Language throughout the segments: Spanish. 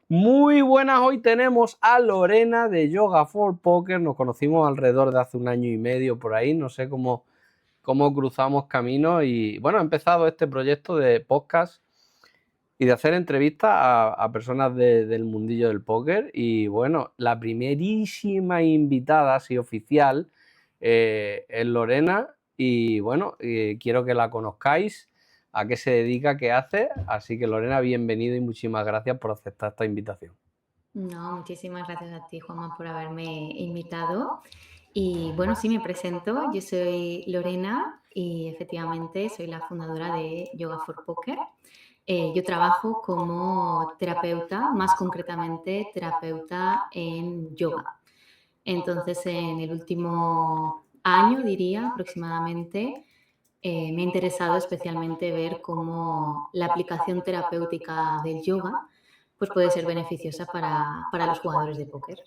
Muy buenas, hoy tenemos a Lorena de Yoga for Poker. Nos conocimos alrededor de hace un año y medio por ahí, no sé cómo cruzamos caminos y bueno, he empezado este proyecto de podcast y de hacer entrevistas a personas del mundillo del póker y bueno, la primerísima invitada así oficial es Lorena y bueno, quiero que la conozcáis, a qué se dedica, qué hace, así que Lorena, bienvenido y muchísimas gracias por aceptar esta invitación. No, muchísimas gracias a ti, Juanma, por haberme invitado. Y bueno, sí, me presento. Yo soy Lorena y efectivamente soy la fundadora de Yoga for Poker. Yo trabajo como terapeuta, más concretamente terapeuta en yoga. Entonces, en el último año, diría aproximadamente, me ha interesado especialmente ver cómo la aplicación terapéutica del yoga pues puede ser beneficiosa para los jugadores de póker.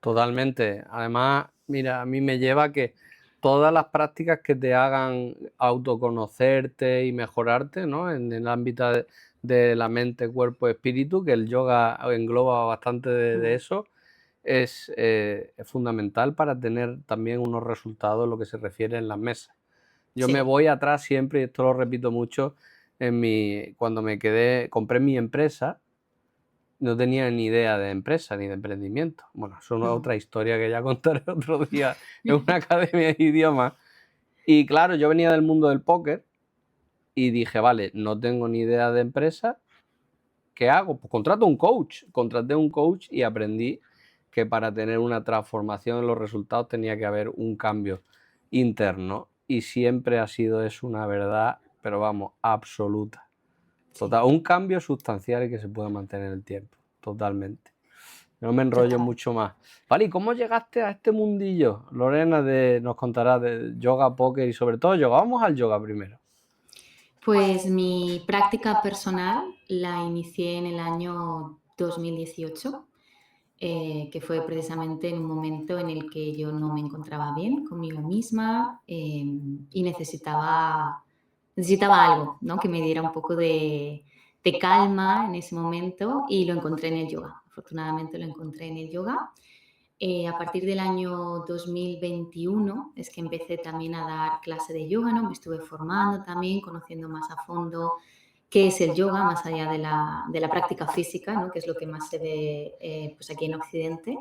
Totalmente. Además, mira, a mí me lleva a que todas las prácticas que te hagan autoconocerte y mejorarte, ¿no? En el ámbito de la mente, cuerpo, espíritu, que el yoga engloba bastante de Mm, eso, es fundamental para tener también unos resultados en lo que se refiere en las mesas. Yo me sí. voy atrás siempre, y esto lo repito mucho, cuando compré mi empresa, no tenía ni idea de empresa ni de emprendimiento. Bueno, eso es Mm. otra historia que ya contaré otro día en una academia de idiomas. Y claro, yo venía del mundo del póker y dije, vale, no tengo ni idea de empresa, ¿qué hago? Pues contrato un coach. Contraté un coach y aprendí que para tener una transformación en los resultados tenía que haber un cambio interno. Y siempre ha sido eso una verdad, pero vamos, absoluta. Total, Sí, un cambio sustancial y que se pueda mantener en el tiempo. Totalmente. No me enrollo total. mucho más. Vale, ¿y cómo llegaste a este mundillo? Lorena nos contará de yoga, póker y sobre todo yoga. Vamos al yoga primero. Pues mi práctica personal la inicié en el año 2018, que fue precisamente en un momento en el que yo no me encontraba bien conmigo misma, y necesitaba algo, ¿no? Que me diera un poco de calma en ese momento y lo encontré en el yoga. Afortunadamente lo encontré en el yoga. A partir del año 2021 es que empecé también a dar clase de yoga, ¿no? Me estuve formando también, conociendo más a fondo qué es el yoga, más allá de la práctica física, ¿no? Que es lo que más se ve pues aquí en Occidente.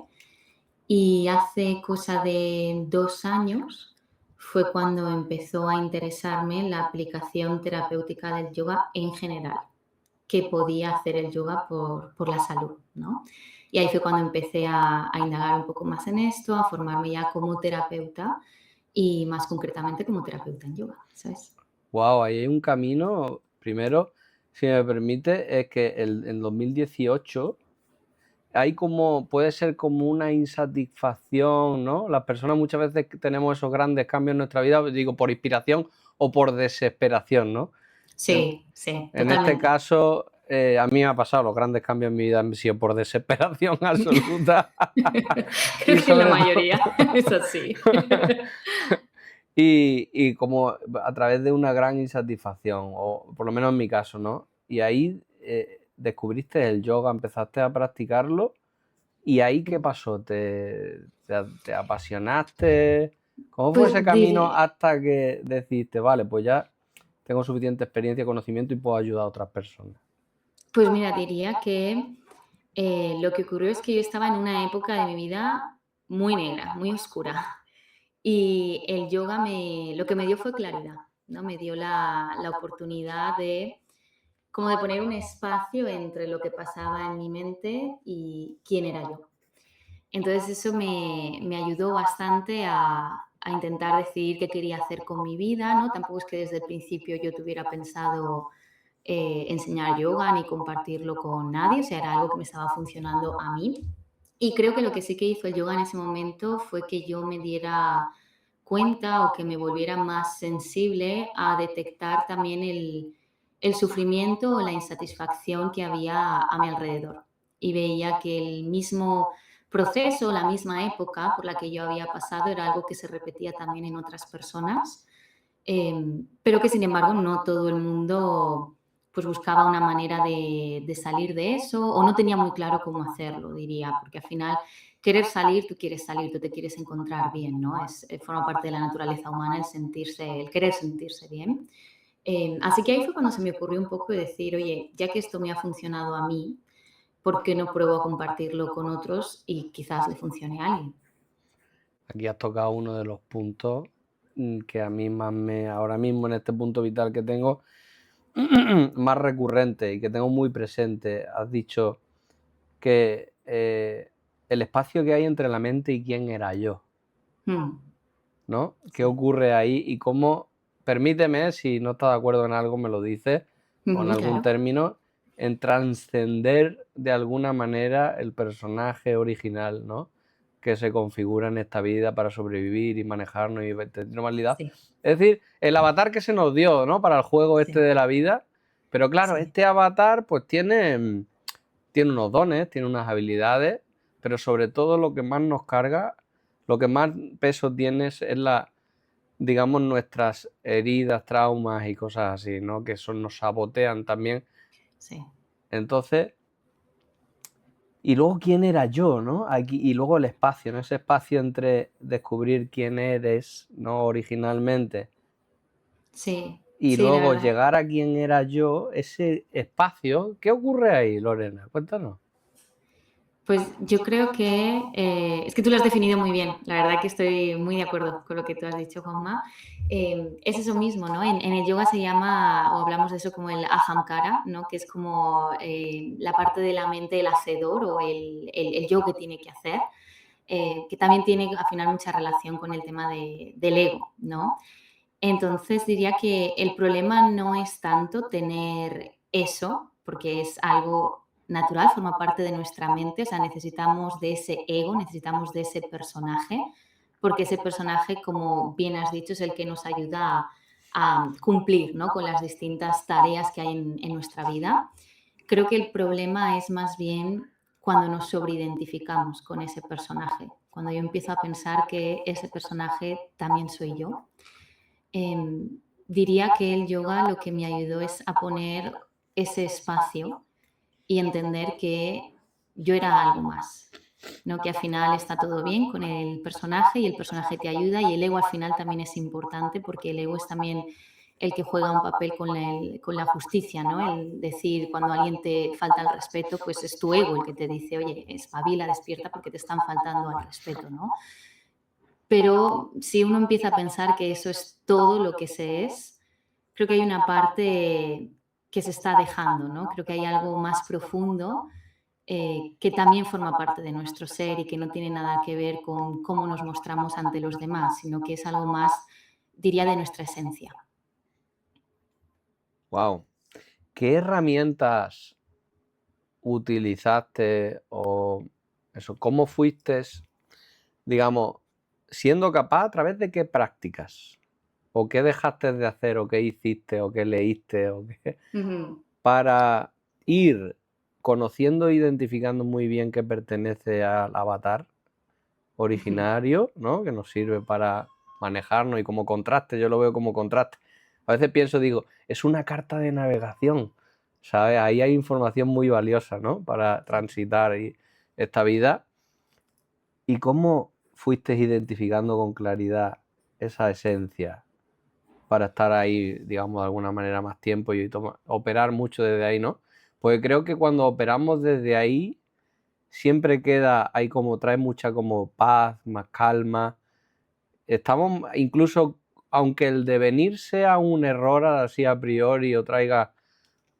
Y hace cosa de 2 años fue cuando empezó a interesarme la aplicación terapéutica del yoga en general, que podía hacer el yoga por la salud, ¿no? Y ahí fue cuando empecé a indagar un poco más en esto, a formarme ya como terapeuta y más concretamente como terapeuta en yoga, ¿sabes? Wow, ahí hay un camino. Primero, si me permite, es que en 2018 hay como, puede ser como una insatisfacción, ¿no? Las personas muchas veces que tenemos esos grandes cambios en nuestra vida, digo, por inspiración o por desesperación, ¿no? En, Sí, sí, en este totalmente. caso, a mí me ha pasado, los grandes cambios en mi vida han sido por desesperación absoluta y Creo que la sobre todo mayoría es así. y como a través de una gran insatisfacción, o por lo menos en mi caso, ¿no? Y ahí descubriste el yoga, empezaste a practicarlo y ahí ¿qué pasó? ¿Te apasionaste? ¿Cómo fue Pues ese camino diré, hasta que decidiste, vale, pues ya tengo suficiente experiencia y conocimiento y puedo ayudar a otras personas? pues mira, diría que lo que ocurrió es que yo estaba en una época de mi vida muy negra, muy oscura. Y el yoga lo que me dio fue claridad, ¿no? Me dio la oportunidad como de poner un espacio entre lo que pasaba en mi mente y quién era yo. Entonces eso me ayudó bastante a intentar decidir qué quería hacer con mi vida, ¿no? Tampoco es que desde el principio yo tuviera pensado enseñar yoga ni compartirlo con nadie, o sea, era algo que me estaba funcionando a mí. Y creo que lo que sí que hizo el yoga en ese momento fue que yo me diera cuenta o que me volviera más sensible a detectar también el sufrimiento o la insatisfacción que había a mi alrededor. Y veía que el mismo proceso, la misma época por la que yo había pasado era algo que se repetía también en otras personas, pero que sin embargo no todo el mundo pues buscaba una manera de salir de eso o no tenía muy claro cómo hacerlo, diría, porque al final querer salir, tú quieres salir, tú te quieres encontrar bien, ¿no? Forma parte de la naturaleza humana el sentirse, el querer sentirse bien. Así que ahí fue cuando se me ocurrió un poco de decir, oye, ya que esto me ha funcionado a mí, ¿por qué no pruebo a compartirlo con otros y quizás le funcione a alguien? Aquí has tocado uno de los puntos que a mí más ahora mismo en este punto vital que tengo, más recurrente y que tengo muy presente. Has dicho que el espacio que hay entre la mente y quién era yo, Mm, ¿no? ¿Qué sí. ocurre ahí y cómo, permíteme, si no estás de acuerdo en algo, me lo dices, o en Ujú, algún claro. término, en trascender de alguna manera el personaje original, ¿no? Que se configura en esta vida para sobrevivir y manejarnos y tener normalidad. Sí, Es decir, el avatar que se nos dio, ¿no? Para el juego este sí, de la vida. Pero claro, sí, este avatar pues tiene unos dones, tiene unas habilidades, pero sobre todo lo que más nos carga, lo que más peso tiene es la, digamos, nuestras heridas, traumas y cosas así, ¿no? Que eso nos sabotean también. sí. Entonces, y luego quién era yo, ¿no? Aquí, y luego el espacio, ¿no? Ese espacio entre descubrir quién eres, ¿no? Originalmente, Sí, y sí, la luego verdad. llegar a quién era yo, ese espacio, ¿qué ocurre ahí, Lorena? Cuéntanos. Pues yo creo que es que tú lo has definido muy bien. La verdad que estoy muy de acuerdo con lo que tú has dicho, Juanma. Es eso mismo, ¿no? En el yoga se llama, o hablamos de eso como el ahamkara, ¿no? Que es como la parte de la mente, el hacedor o el yo que tiene que hacer, que también tiene al final mucha relación con el tema del ego, ¿no? Entonces diría que el problema no es tanto tener eso, porque es algo natural, forma parte de nuestra mente, o sea, necesitamos de ese ego, necesitamos de ese personaje, porque ese personaje, como bien has dicho, es el que nos ayuda a cumplir, ¿no? Con las distintas tareas que hay en nuestra vida. Creo que el problema es más bien cuando nos sobreidentificamos con ese personaje, cuando yo empiezo a pensar que ese personaje también soy yo. Diría que el yoga lo que me ayudó es a poner ese espacio y entender que yo era algo más, ¿no? Que al final está todo bien con el personaje y el personaje te ayuda y el ego al final también es importante porque el ego es también el que juega un papel con la justicia, ¿no? El decir cuando alguien te falta el respeto, pues es tu ego el que te dice, oye, espabila, despierta porque te están faltando al respeto, ¿no? Pero si uno empieza a pensar que eso es todo lo que se es, creo que hay una parte que se está dejando, ¿no? Creo que hay algo más profundo que también forma parte de nuestro ser y que no tiene nada que ver con cómo nos mostramos ante los demás, sino que es algo más, diría, de nuestra esencia. Wow. ¿Qué herramientas utilizaste o eso, cómo fuiste, digamos, siendo capaz a través de qué prácticas? ¿O qué dejaste de hacer o qué hiciste o qué leíste o qué Ujú, para ir conociendo e identificando muy bien que pertenece al avatar ujú. originario, ¿no? Que nos sirve para manejarnos y como contraste, yo lo veo como contraste. A veces pienso, digo, es una carta de navegación, ¿sabes? Ahí hay información muy valiosa, ¿no? Para Sí. transitar esta vida. ¿Y cómo fuiste identificando con claridad esa esencia para estar ahí, digamos, de alguna manera más tiempo y operar mucho desde ahí, ¿no? Porque creo que cuando operamos desde ahí, siempre queda, hay como, trae mucha como paz, más calma. Estamos, incluso, aunque el devenir sea un error así a priori o traiga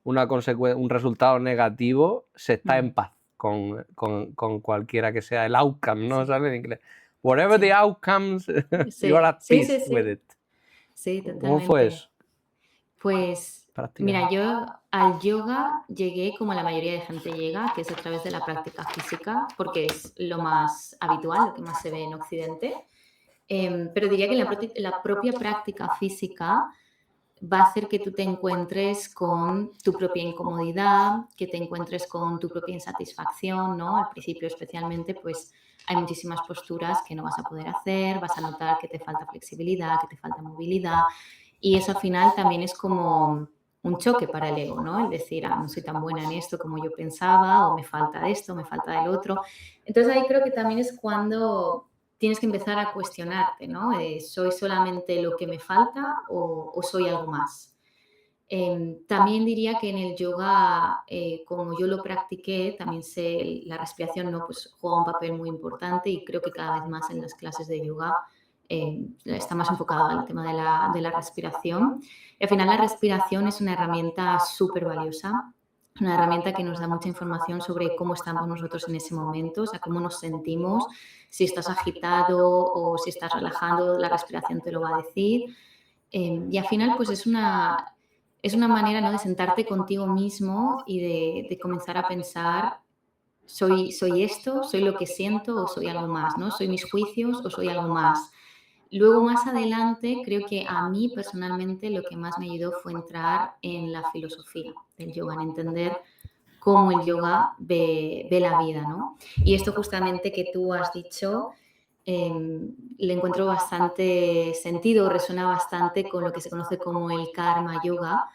un resultado negativo, se está en Mm, paz con cualquiera que sea el outcome, ¿no? sí, ¿Sale en inglés? Whatever the sí, outcomes, you are sí, at sí, peace sí, with sí, it. sí, ¿Cómo fue totalmente. eso? Pues mira, Prácticamente. yo al yoga llegué como la mayoría de gente llega, que es a través de la práctica física, porque es lo más habitual, lo que más se ve en Occidente. Pero diría que la propia práctica física va a hacer que tú te encuentres con tu propia incomodidad, que te encuentres con tu propia insatisfacción, ¿no? Al principio especialmente, pues hay muchísimas posturas que no vas a poder hacer, vas a notar que te falta flexibilidad, que te falta movilidad y eso al final también es como un choque para el ego, ¿no? El decir, no soy tan buena en esto como yo pensaba, o me falta de esto, me falta del otro. Entonces ahí creo que también es cuando tienes que empezar a cuestionarte, ¿no? ¿Soy solamente lo que me falta o soy algo más? También diría que en el yoga, como yo lo practiqué, también sé la respiración, ¿no? Pues juega un papel muy importante y creo que cada vez más en las clases de yoga está más enfocado al tema de la respiración. Y al final la respiración es una herramienta súper valiosa, una herramienta que nos da mucha información sobre cómo estamos nosotros en ese momento, o sea, cómo nos sentimos, si estás agitado o si estás relajando, la respiración te lo va a decir. Y al final, pues es una manera, ¿no?, de sentarte contigo mismo y de comenzar a pensar, ¿soy esto? ¿Soy lo que siento o soy algo más? ¿No? ¿Soy mis juicios o soy algo más? Luego, más adelante, creo que a mí personalmente lo que más me ayudó fue entrar en la filosofía del yoga, en entender cómo el yoga ve la vida, ¿no? Y esto justamente que tú has dicho, le encuentro bastante sentido, resuena bastante con lo que se conoce como el karma yoga,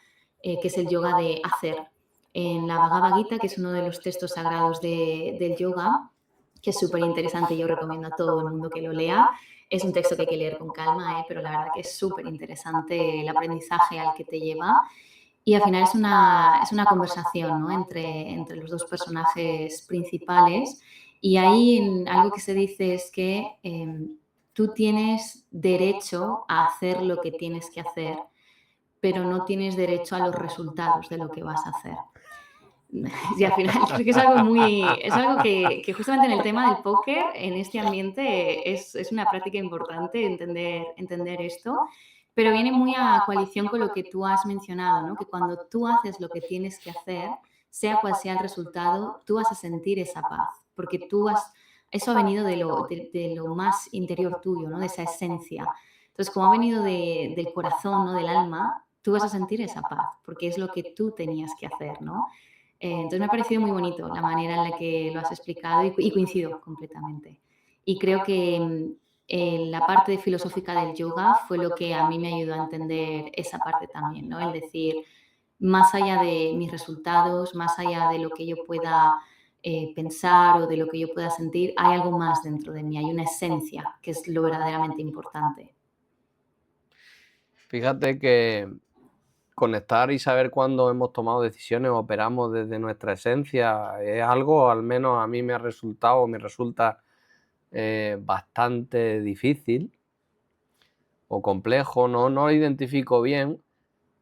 que es el yoga de hacer. En la Bhagavad Gita, que es uno de los textos sagrados del yoga, que es súper interesante, yo recomiendo a todo el mundo que lo lea. Es un texto que hay que leer con calma, pero la verdad que es súper interesante el aprendizaje al que te lleva. Y al final es una conversación, ¿no?, entre los dos personajes principales. Y ahí algo que se dice es que tú tienes derecho a hacer lo que tienes que hacer, pero no tienes derecho a los resultados de lo que vas a hacer. Y al final creo que es algo que justamente en el tema del póker, en este ambiente, es una práctica importante entender esto, pero viene muy a coalición con lo que tú has mencionado, ¿no? Que cuando tú haces lo que tienes que hacer, sea cual sea el resultado, tú vas a sentir esa paz, porque eso ha venido de lo más interior tuyo, ¿no? De esa esencia. Entonces, como ha venido del corazón, ¿no?, del alma, tú vas a sentir esa paz, porque es lo que tú tenías que hacer, ¿no? Entonces me ha parecido muy bonito la manera en la que lo has explicado y coincido completamente. Y creo que la parte de filosófica del yoga fue lo que a mí me ayudó a entender esa parte también, ¿no? El decir, más allá de mis resultados, más allá de lo que yo pueda pensar o de lo que yo pueda sentir, hay algo más dentro de mí, hay una esencia que es lo verdaderamente importante. Fíjate que conectar y saber cuándo hemos tomado decisiones o operamos desde nuestra esencia es algo, al menos a mí me ha resultado, me resulta bastante difícil o complejo, no lo identifico bien,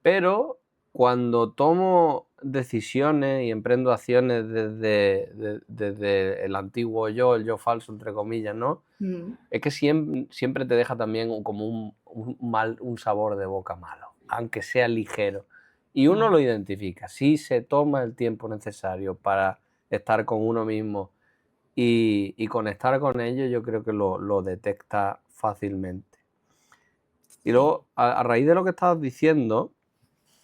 pero cuando tomo decisiones y emprendo acciones desde el antiguo yo, el yo falso, entre comillas, ¿no? Mm, Es que siempre te deja también como un sabor de boca malo, aunque sea ligero. Y uno mm. lo identifica. Si se toma el tiempo necesario para estar con uno mismo y conectar con ello, yo creo que lo detecta fácilmente. Y Sí. luego, a raíz de lo que estabas diciendo,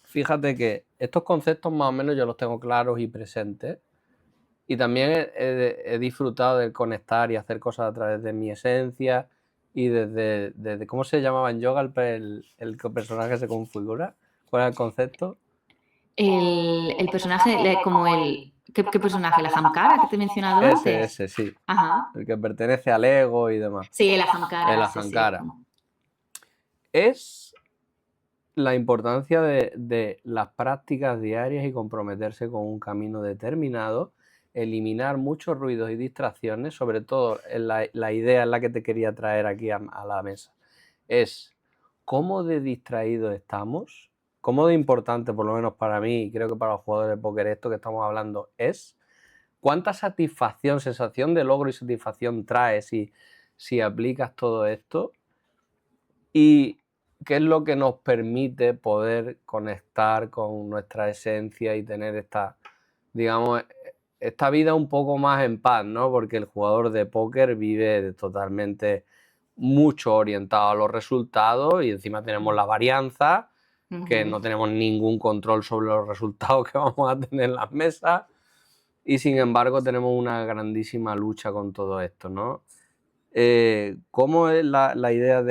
fíjate que estos conceptos más o menos yo los tengo claros y presentes. Y también he disfrutado de conectar y hacer cosas a través de mi esencia y desde ¿cómo se llamaba en yoga el personaje que se configura? ¿Cuál era el concepto? El personaje, como ¿qué personaje? ¿La Hamkara que te he mencionado antes? Ese, sí. Ajá. El que pertenece al ego y demás. Sí, el El Ahamkara, sí, sí. Ahankara. Es la importancia de las prácticas diarias y comprometerse con un camino determinado, eliminar muchos ruidos y distracciones, sobre todo en la idea en la que te quería traer aquí a la mesa, es cómo de distraídos estamos, cómo de importante, por lo menos para mí, y creo que para los jugadores de póker esto que estamos hablando es cuánta satisfacción, sensación de logro y satisfacción trae si aplicas todo esto y qué es lo que nos permite poder conectar con nuestra esencia y tener digamos, esta vida un poco más en paz, ¿no? Porque el jugador de póker vive totalmente mucho orientado a los resultados y encima tenemos la varianza, que Ujú. no tenemos ningún control sobre los resultados que vamos a tener en las mesas y sin embargo tenemos una grandísima lucha con todo esto, ¿no? ¿Cómo es la idea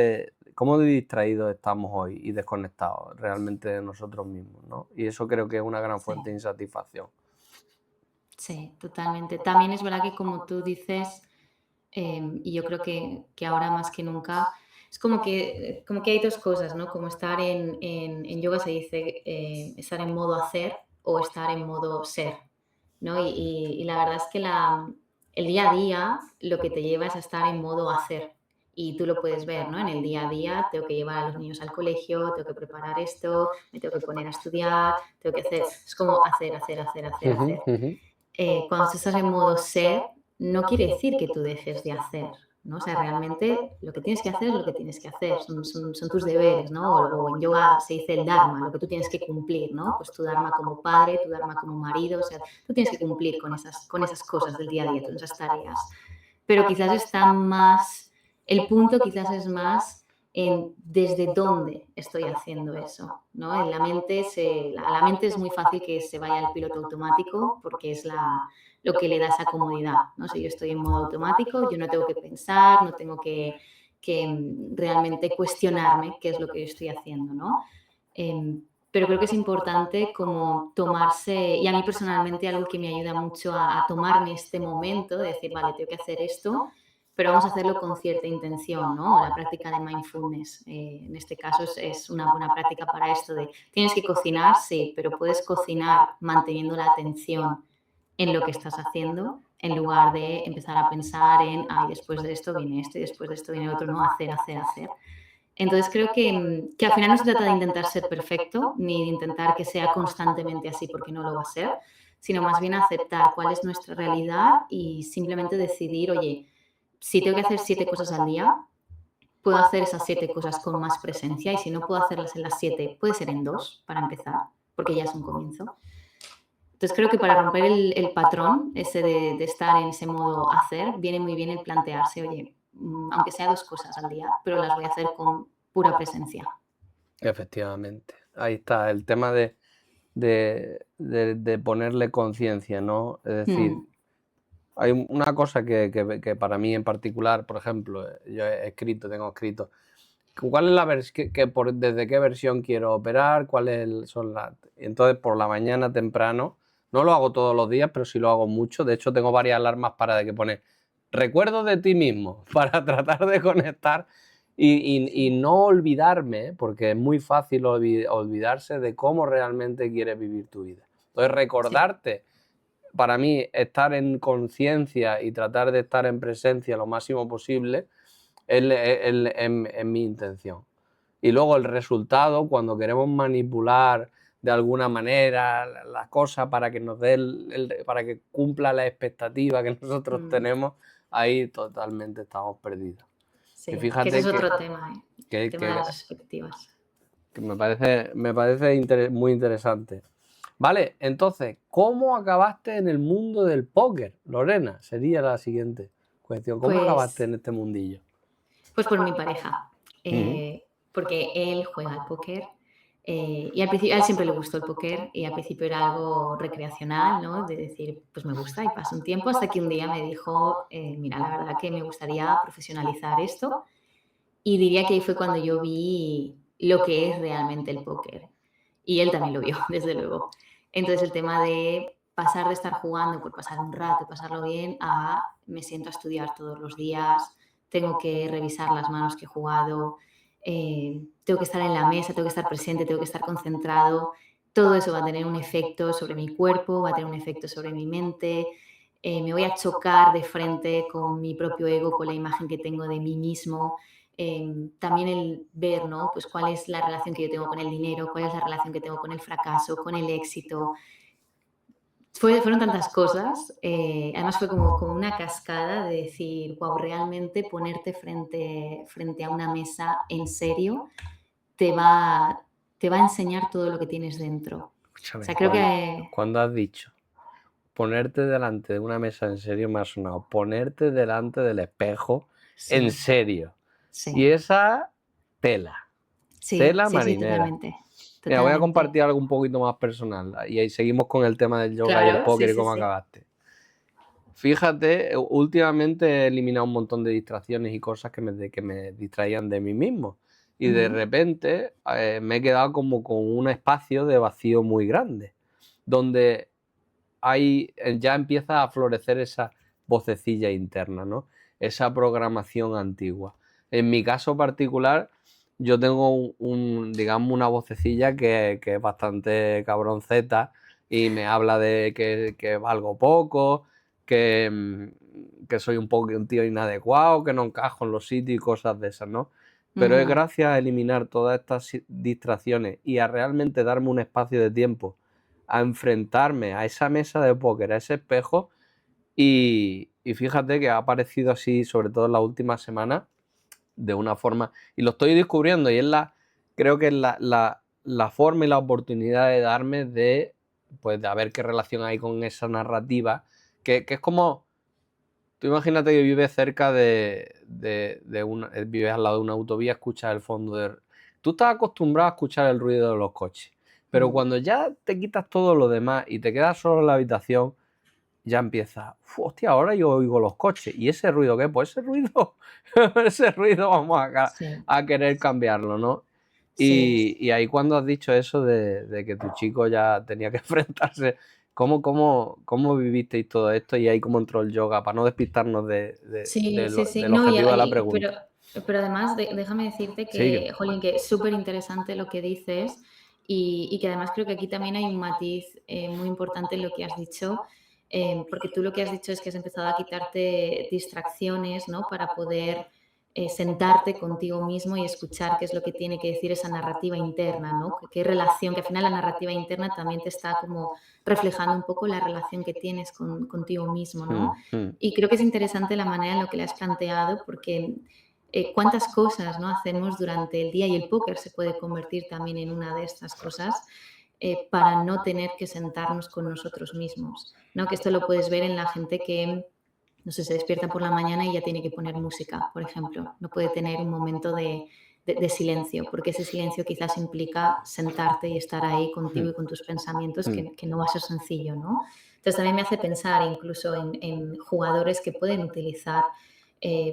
cómo de distraídos estamos hoy y desconectados realmente de nosotros mismos, ¿no? Y eso creo que es una gran Sí. fuente de insatisfacción. Sí, totalmente. También es verdad que como tú dices, y yo creo que ahora más que nunca, es como que hay dos cosas, ¿no? Como estar en yoga se dice estar en modo hacer o estar en modo ser, ¿no? Y la verdad es que el día a día lo que te lleva es a estar en modo hacer. Y tú lo puedes ver, ¿no? En el día a día tengo que llevar a los niños al colegio, tengo que preparar esto, me tengo que poner a estudiar, tengo que hacer, es como hacer, hacer, hacer, hacer, Ujú, hacer. ujú. Cuando tú estás en modo ser, no quiere decir que tú dejes de hacer, ¿no? O sea, realmente lo que tienes que hacer es lo que tienes que hacer, son tus deberes, ¿no? O en yoga se dice el dharma, lo que tú tienes que cumplir, ¿no? Pues tu dharma como padre, tu dharma como marido, o sea, tú tienes que cumplir con esas cosas del día a día, con esas tareas. Pero quizás está más, el punto quizás es más en desde dónde estoy haciendo eso, ¿no? En la mente es muy fácil que se vaya al piloto automático porque es lo que le da esa comodidad, ¿no? Si yo estoy en modo automático, yo no tengo que pensar, no tengo que realmente cuestionarme qué es lo que yo estoy haciendo, ¿no? Pero creo que es importante como tomarse, y a mí personalmente algo que me ayuda mucho a tomarme este momento de decir, vale, tengo que hacer esto, pero vamos a hacerlo con cierta intención, ¿no? La práctica de mindfulness, en este caso es una buena práctica para esto de, tienes que cocinar, sí, pero puedes cocinar manteniendo la atención en lo que estás haciendo, en lugar de empezar a pensar en, ay, después de esto viene esto y después de esto viene otro, no, hacer, hacer, hacer. Entonces creo que al final no se trata de intentar ser perfecto, ni de intentar que sea constantemente así porque no lo va a ser, sino más bien aceptar cuál es nuestra realidad y simplemente decidir, oye, si tengo que hacer 7 cosas al día, puedo hacer esas 7 cosas con más presencia y si no puedo hacerlas en las 7, puede ser en 2 para empezar, porque ya es un comienzo. Entonces creo que para romper el patrón ese de estar en ese modo hacer, viene muy bien el plantearse, oye, aunque sea 2 cosas al día, pero las voy a hacer con pura presencia. Efectivamente. Ahí está el tema de ponerle conciencia, ¿no? Es decir, Mm, hay una cosa que para mí en particular, por ejemplo, yo tengo escrito, ¿cuál es la versión, desde qué versión quiero operar? Son las... Entonces, por la mañana temprano, no lo hago todos los días, pero sí lo hago mucho. De hecho, tengo varias alarmas para que pone recuerdos de ti mismo, para tratar de conectar y no olvidarme, porque es muy fácil olvidarse de cómo realmente quieres vivir tu vida. Entonces, sí. recordarte, para mí, estar en conciencia y tratar de estar en presencia lo máximo posible es mi intención. Y luego el resultado, cuando queremos manipular de alguna manera las cosas para que nos dé para que cumpla la expectativa que nosotros Mm, tenemos, ahí totalmente estamos perdidos. Y sí, que ese fíjate es otro tema, ¿eh? El que, tema de que- las expectativas. que me parece muy interesante. Vale, entonces, ¿cómo acabaste en el mundo del póker, Lorena? Sería la siguiente cuestión. ¿Cómo acabaste Pues en este mundillo? Pues por mi pareja, Ujú. porque él juega al póker y al principio a él siempre le gustó el póker y al principio era algo recreacional, ¿no? De decir, pues me gusta y pasa un tiempo hasta que un día me dijo, mira, la verdad que me gustaría profesionalizar esto y diría que ahí fue cuando yo vi lo que es realmente el póker y él también lo vio, desde luego. Entonces el tema de pasar de estar jugando por pasar un rato, pasarlo bien, a me siento a estudiar todos los días, tengo que revisar las manos que he jugado, tengo que estar en la mesa, tengo que estar presente, tengo que estar concentrado. Todo eso va a tener un efecto sobre mi cuerpo, va a tener un efecto sobre mi mente. Me voy a chocar de frente con mi propio ego, con la imagen que tengo de mí mismo. También el ver, ¿no? Pues cuál es la relación que yo tengo con el dinero, cuál es la relación que tengo con el fracaso, con el éxito, fueron tantas cosas, además fue como una cascada de decir, wow, realmente ponerte frente a una mesa en serio te va, te va a enseñar todo lo que tienes dentro. O Escúchame, sea, creo que cuando has dicho ponerte delante de una mesa en serio, me ha sonado ponerte delante del espejo en sí, serio. Y sí, esa tela, sí, tela sí, sí, marinera. totalmente, Mira, voy a totalmente. compartir algo un poquito más personal y ahí seguimos con el tema del yoga y el Claro, sí, póker y sí, cómo sí. acabaste. Fíjate, últimamente he eliminado un montón de distracciones y cosas que me distraían de mí mismo. y de repente me he quedado como con un espacio de vacío muy grande, donde ya empieza a florecer esa vocecilla interna, ¿no? Esa programación antigua. En mi caso particular, yo tengo digamos, una vocecilla que es bastante cabronceta y me habla de que valgo poco, que soy un tío inadecuado, que no encajo en los sitios y cosas de esas, ¿no? Pero es gracias a eliminar todas estas distracciones y a realmente darme un espacio de tiempo a enfrentarme a esa mesa de póker, a ese espejo, y fíjate que ha aparecido así, sobre todo en las últimas semanas, de una forma, y lo estoy descubriendo, y creo que es la forma y la oportunidad de darme pues, de ver qué relación hay con esa narrativa, que es como, tú imagínate que vives cerca vives al lado de una autovía, escuchas el fondo Tú estás acostumbrado a escuchar el ruido de los coches, pero cuando ya te quitas todo lo demás y te quedas solo en la habitación, ya empieza, hostia, ahora yo oigo los coches. ¿Y ese ruido qué? Pues ese ruido vamos a querer cambiarlo, ¿no? Y ahí cuando has dicho eso de que tu chico ya tenía que enfrentarse, ¿cómo vivisteis todo esto? Y ahí cómo entró el yoga, para no despistarnos del No, objetivo de la pregunta. pero además déjame decirte que, jolín, que es súper interesante lo que dices y que además creo que aquí también hay un matiz muy importante en lo que has dicho, porque tú lo que has dicho es que has empezado a quitarte distracciones, ¿no? Para poder sentarte contigo mismo y escuchar qué es lo que tiene que decir esa narrativa interna, ¿no? Qué relación, que al final la narrativa interna también te está como reflejando un poco la relación que tienes contigo mismo, ¿no? Y creo que es interesante la manera en la que le has planteado, porque cuántas cosas, ¿no? Hacemos durante el día, y el póker se puede convertir también en una de estas cosas, para no tener que sentarnos con nosotros mismos, ¿no? Que esto lo puedes ver en la gente que, no sé, se despierta por la mañana y ya tiene que poner música, por ejemplo. No puede tener un momento de silencio, porque ese silencio quizás implica sentarte y estar ahí contigo y con tus pensamientos, que no va a ser sencillo, ¿no? Entonces también me hace pensar incluso en jugadores que pueden utilizar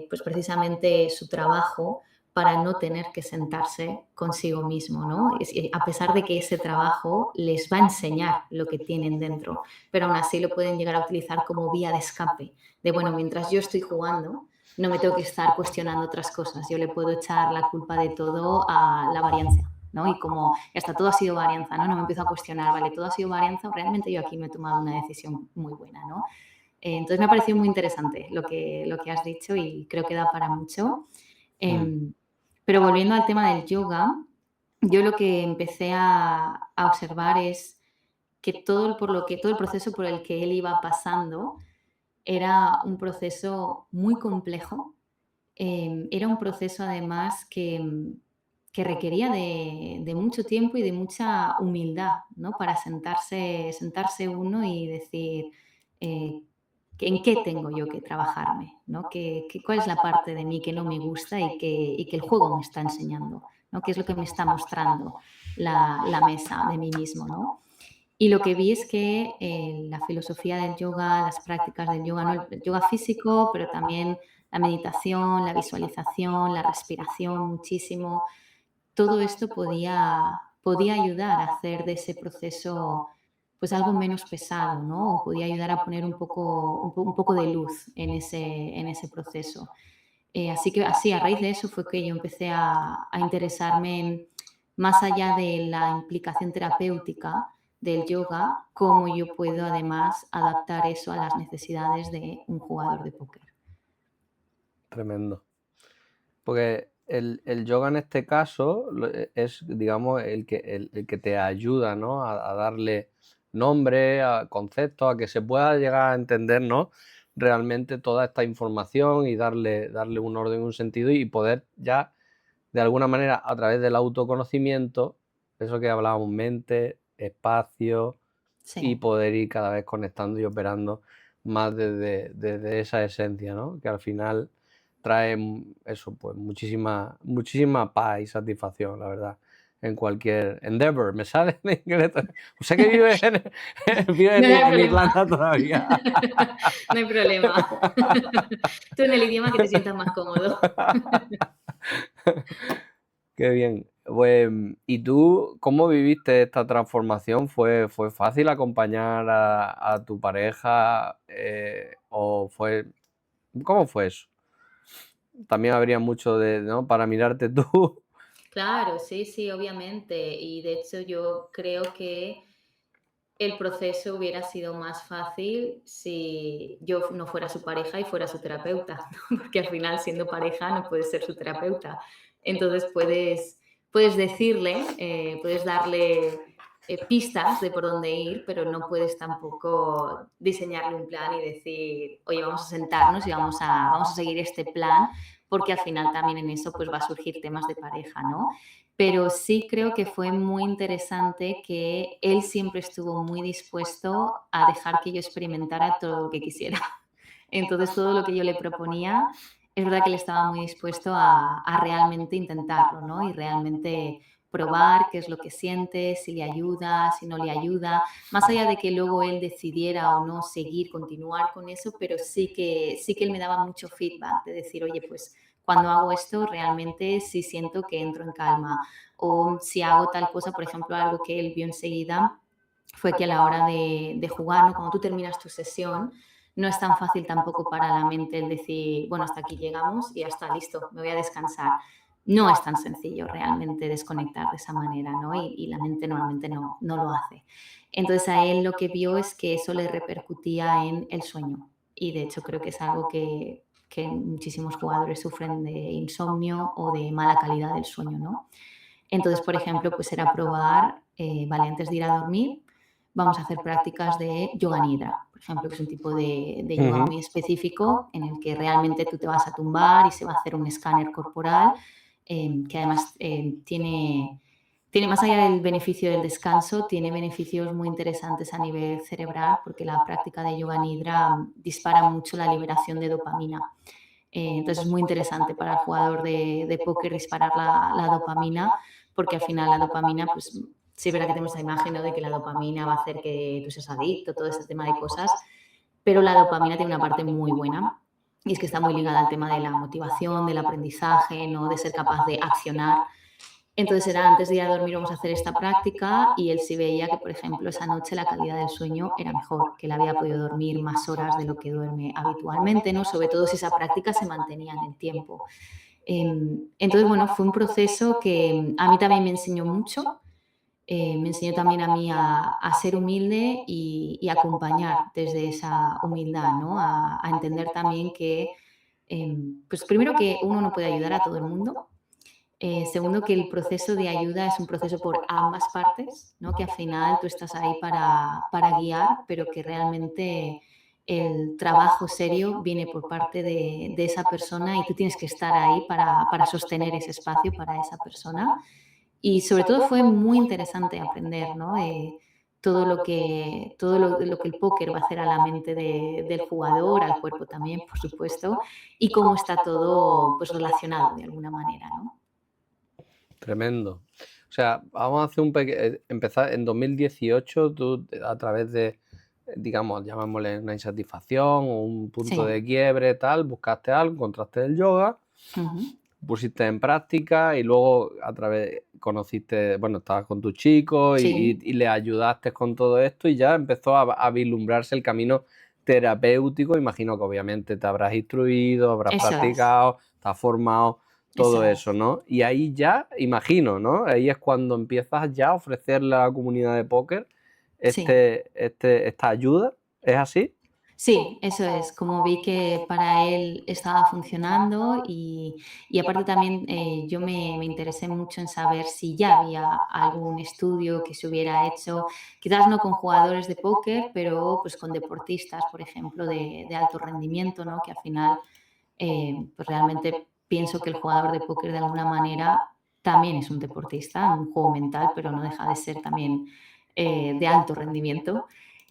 pues precisamente su trabajo para no tener que sentarse consigo mismo, ¿no? A pesar de que ese trabajo les va a enseñar lo que tienen dentro, pero aún así lo pueden llegar a utilizar como vía de escape, de bueno, mientras yo estoy jugando, no me tengo que estar cuestionando otras cosas, yo le puedo echar la culpa de todo a la varianza, ¿no? Y como hasta todo ha sido varianza, ¿no? No me empiezo a cuestionar, vale, todo ha sido varianza, realmente yo aquí me he tomado una decisión muy buena, ¿no? Entonces me ha parecido muy interesante lo que has dicho y creo que da para mucho. Pero volviendo al tema del yoga, yo lo que empecé a observar es que todo el proceso por el que él iba pasando era un proceso muy complejo. Era un proceso además que requería de mucho tiempo y de mucha humildad, ¿no? Para sentarse uno y decir, ¿en qué tengo yo que trabajarme? ¿No? ¿Cuál es la parte de mí que no me gusta y que el juego me está enseñando? ¿No? ¿Qué es lo que me está mostrando la mesa de mí mismo? ¿No? Y lo que vi es que la filosofía del yoga, las prácticas del yoga, ¿no? El yoga físico, pero también la meditación, la visualización, la respiración muchísimo, todo esto podía ayudar a hacer de ese proceso pues algo menos pesado, ¿no? O podía ayudar a poner un poco de luz en ese proceso. Así que así, a raíz de eso fue que yo empecé a interesarme más allá de la implicación terapéutica del yoga, cómo yo puedo además adaptar eso a las necesidades de un jugador de póker. Tremendo. Porque el yoga en este caso es, digamos, el que te ayuda, ¿no? A darle nombre, a conceptos, a que se pueda llegar a entender, ¿no? Realmente toda esta información y darle un orden, un sentido y poder ya, de alguna manera, a través del autoconocimiento, eso que hablábamos, mente, espacio, y poder ir cada vez conectando y operando más desde esa esencia, ¿no? Que al final trae eso, pues muchísima paz y satisfacción, la verdad, en cualquier endeavor. Me sale en inglés. O sea que vive en Irlanda todavía. No hay problema. Tú en el idioma que te sientas más cómodo. Qué bien. Pues, ¿y tú cómo viviste esta transformación? ¿Fue fácil acompañar a tu pareja? ¿O fue, cómo fue eso? También habría mucho de, ¿no? Para mirarte tú. Claro, sí, sí, obviamente. Y de hecho yo creo que el proceso hubiera sido más fácil si yo no fuera su pareja y fuera su terapeuta, ¿no? Porque al final siendo pareja no puedes ser su terapeuta. Entonces puedes decirle, puedes darle pistas de por dónde ir, pero no puedes tampoco diseñarle un plan y decir, oye, vamos a sentarnos y vamos a seguir este plan, porque al final también en eso pues va a surgir temas de pareja, ¿no? Pero sí creo que fue muy interesante que él siempre estuvo muy dispuesto a dejar que yo experimentara todo lo que quisiera. Entonces, todo lo que yo le proponía, es verdad que él estaba muy dispuesto a realmente intentarlo, ¿no? Y realmente probar qué es lo que siente, si le ayuda, si no le ayuda, más allá de que luego él decidiera o no seguir, continuar con eso, pero sí que él me daba mucho feedback de decir, oye, pues cuando hago esto realmente sí siento que entro en calma, o si hago tal cosa, por ejemplo, algo que él vio enseguida fue que a la hora de jugar, ¿no? Cuando tú terminas tu sesión, no es tan fácil tampoco para la mente el decir, bueno, hasta aquí llegamos y ya está, listo, me voy a descansar. No es tan sencillo realmente desconectar de esa manera, ¿no? Y la mente normalmente no lo hace. Entonces a él lo que vio es que eso le repercutía en el sueño. Y de hecho creo que es algo que muchísimos jugadores sufren de insomnio o de mala calidad del sueño, ¿no? Entonces, por ejemplo, pues era probar, vale, antes de ir a dormir, vamos a hacer prácticas de yoga nidra, por ejemplo, que es un tipo de yoga Ujú. muy específico en el que realmente tú te vas a tumbar y se va a hacer un escáner corporal, que además tiene, más allá del beneficio del descanso, tiene beneficios muy interesantes a nivel cerebral, porque la práctica de yoga nidra dispara mucho la liberación de dopamina. Entonces es muy interesante para el jugador de póker disparar la dopamina, porque al final la dopamina, pues sí es verdad que tenemos esa imagen, ¿no? De que la dopamina va a hacer que tú seas adicto, todo ese tema de cosas, pero la dopamina tiene una parte muy buena y es que está muy ligada al tema de la motivación, del aprendizaje, ¿no? De ser capaz de accionar. Entonces era antes de ir a dormir vamos a hacer esta práctica y él sí veía que, por ejemplo, esa noche la calidad del sueño era mejor, que él había podido dormir más horas de lo que duerme habitualmente, ¿no? Sobre todo si esa práctica se mantenía en el tiempo. Entonces, bueno, fue un proceso que a mí también me enseñó mucho, me enseñó también a mí a ser humilde y acompañar desde esa humildad, ¿no? A entender también que, pues primero que uno no puede ayudar a todo el mundo, segundo, que el proceso de ayuda es un proceso por ambas partes, ¿no? Que al final tú estás ahí para guiar, pero que realmente el trabajo serio viene por parte de esa persona y tú tienes que estar ahí para sostener ese espacio para esa persona. Y sobre todo fue muy interesante aprender, ¿no? Todo lo que el póker va a hacer a la mente del jugador, al cuerpo también, por supuesto, y cómo está todo pues, relacionado de alguna manera, ¿no? Tremendo. O sea, vamos a hacer un pequeño. Empezar en 2018, tú a través de, digamos, llamémosle una insatisfacción o un punto Sí. de quiebre, tal, buscaste algo, encontraste el yoga, Ujú. pusiste en práctica y luego a través conociste, bueno, estabas con tu chico Sí, y le ayudaste con todo esto y ya empezó a vislumbrarse el camino terapéutico. Imagino que obviamente te habrás instruido, habrás eso es, practicado, te has formado, eso todo eso, es. ¿no? Y ahí ya, imagino, ¿no? Ahí es cuando empiezas ya a ofrecerle a la comunidad de póker Sí, esta ayuda. ¿Es así? sí, eso es. Como vi que para él estaba funcionando y aparte también yo me interesé mucho en saber si ya había algún estudio que se hubiera hecho, quizás no con jugadores de póker, pero pues con deportistas, por ejemplo, de alto rendimiento, ¿no? Que al final pues realmente pienso que el jugador de póker de alguna manera también es un deportista, un juego mental, pero no deja de ser también de alto rendimiento.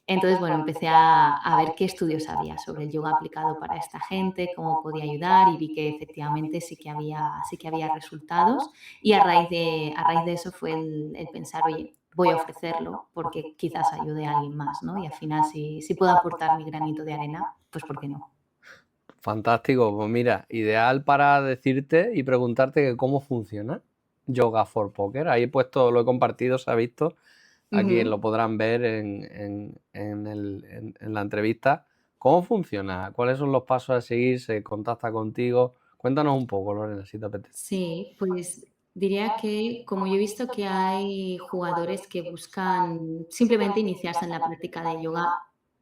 Entonces, bueno, empecé a ver qué estudios había sobre el yoga aplicado para esta gente, cómo podía ayudar y vi que efectivamente sí que había resultados y a raíz de eso fue el pensar, oye, voy a ofrecerlo porque quizás ayude a alguien más, ¿no? Y al final si puedo aportar mi granito de arena, pues ¿por qué no? Fantástico. Pues mira, ideal para decirte y preguntarte que cómo funciona. Yoga for Poker. Ahí he puesto, lo he compartido, se ha visto. Aquí Ujú. lo podrán ver en la entrevista. ¿Cómo funciona? ¿Cuáles son los pasos a seguir? ¿Se contacta contigo? Cuéntanos un poco, Lorena, si te apetece. Sí, pues diría que como yo he visto que hay jugadores que buscan simplemente iniciarse en la práctica de yoga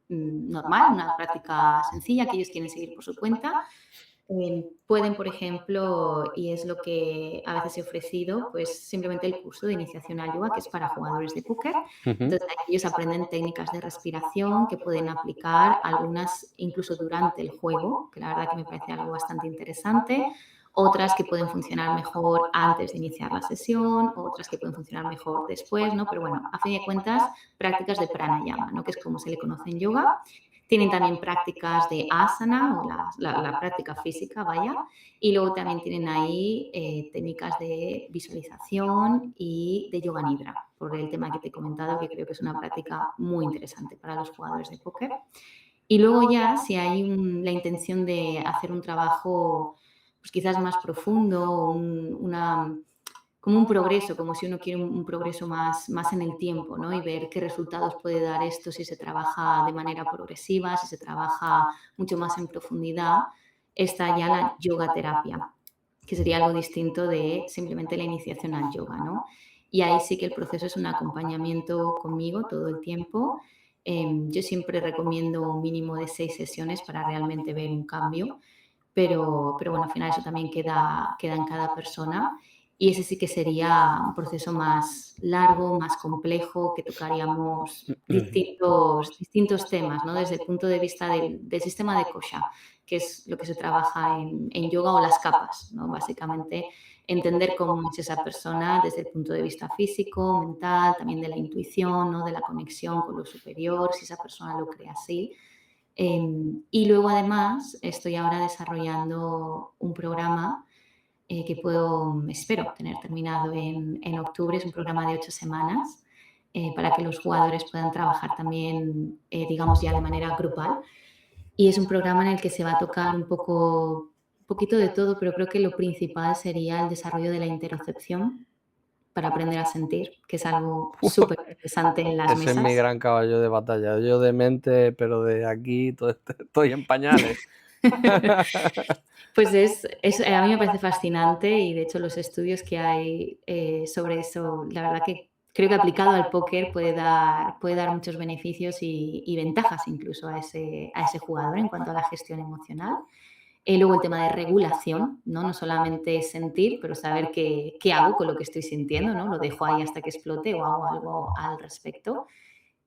normal, una práctica sencilla que ellos quieren seguir por su cuenta, pueden, por ejemplo, y es lo que a veces he ofrecido, pues simplemente el curso de iniciación al yoga, que es para jugadores de póker. Ujú. Entonces, ahí ellos aprenden técnicas de respiración que pueden aplicar, algunas incluso durante el juego, que la verdad que me parece algo bastante interesante. Otras que pueden funcionar mejor antes de iniciar la sesión, otras que pueden funcionar mejor después, ¿no? Pero bueno, a fin de cuentas, prácticas de pranayama, ¿no? Que es como se le conoce en yoga. Tienen también prácticas de asana o la práctica física, vaya. Y luego también tienen ahí técnicas de visualización y de yoga nidra, por el tema que te he comentado, que creo que es una práctica muy interesante para los jugadores de póker. Y luego ya, si hay la intención de hacer un trabajo pues quizás más profundo, como un progreso, como si uno quiere un progreso más en el tiempo, ¿no? Y ver qué resultados puede dar esto si se trabaja de manera progresiva, si se trabaja mucho más en profundidad, está ya la yoga terapia, que sería algo distinto de simplemente la iniciación al yoga, ¿no? Y ahí sí que el proceso es un acompañamiento conmigo todo el tiempo. Yo siempre recomiendo un mínimo de 6 sesiones para realmente ver un cambio, pero bueno, al final eso también queda en cada persona y ese sí que sería un proceso más largo, más complejo, que tocaríamos distintos temas, ¿no? Desde el punto de vista del sistema de kosha, que es lo que se trabaja en yoga o las capas, ¿no? Básicamente entender cómo es esa persona desde el punto de vista físico, mental, también de la intuición, ¿no? De la conexión con lo superior, si esa persona lo cree así. Y luego además estoy ahora desarrollando un programa que espero tener terminado en octubre. Es un programa de 8 semanas para que los jugadores puedan trabajar también, digamos, ya de manera grupal. Y es un programa en el que se va a tocar un poquito de todo, pero creo que lo principal sería el desarrollo de la interocepción para aprender a sentir, que es algo súper interesante en las Ese es mi mesas. gran caballo de batalla. Yo de mente, pero de aquí estoy en pañales. Pues a mí me parece fascinante y de hecho los estudios que hay sobre eso, la verdad que creo que aplicado al póker puede dar muchos beneficios y ventajas incluso a ese jugador en cuanto a la gestión emocional. Luego el tema de regulación, ¿no? No solamente sentir, pero saber qué hago con lo que estoy sintiendo, ¿no? Lo dejo ahí hasta que explote o hago algo al respecto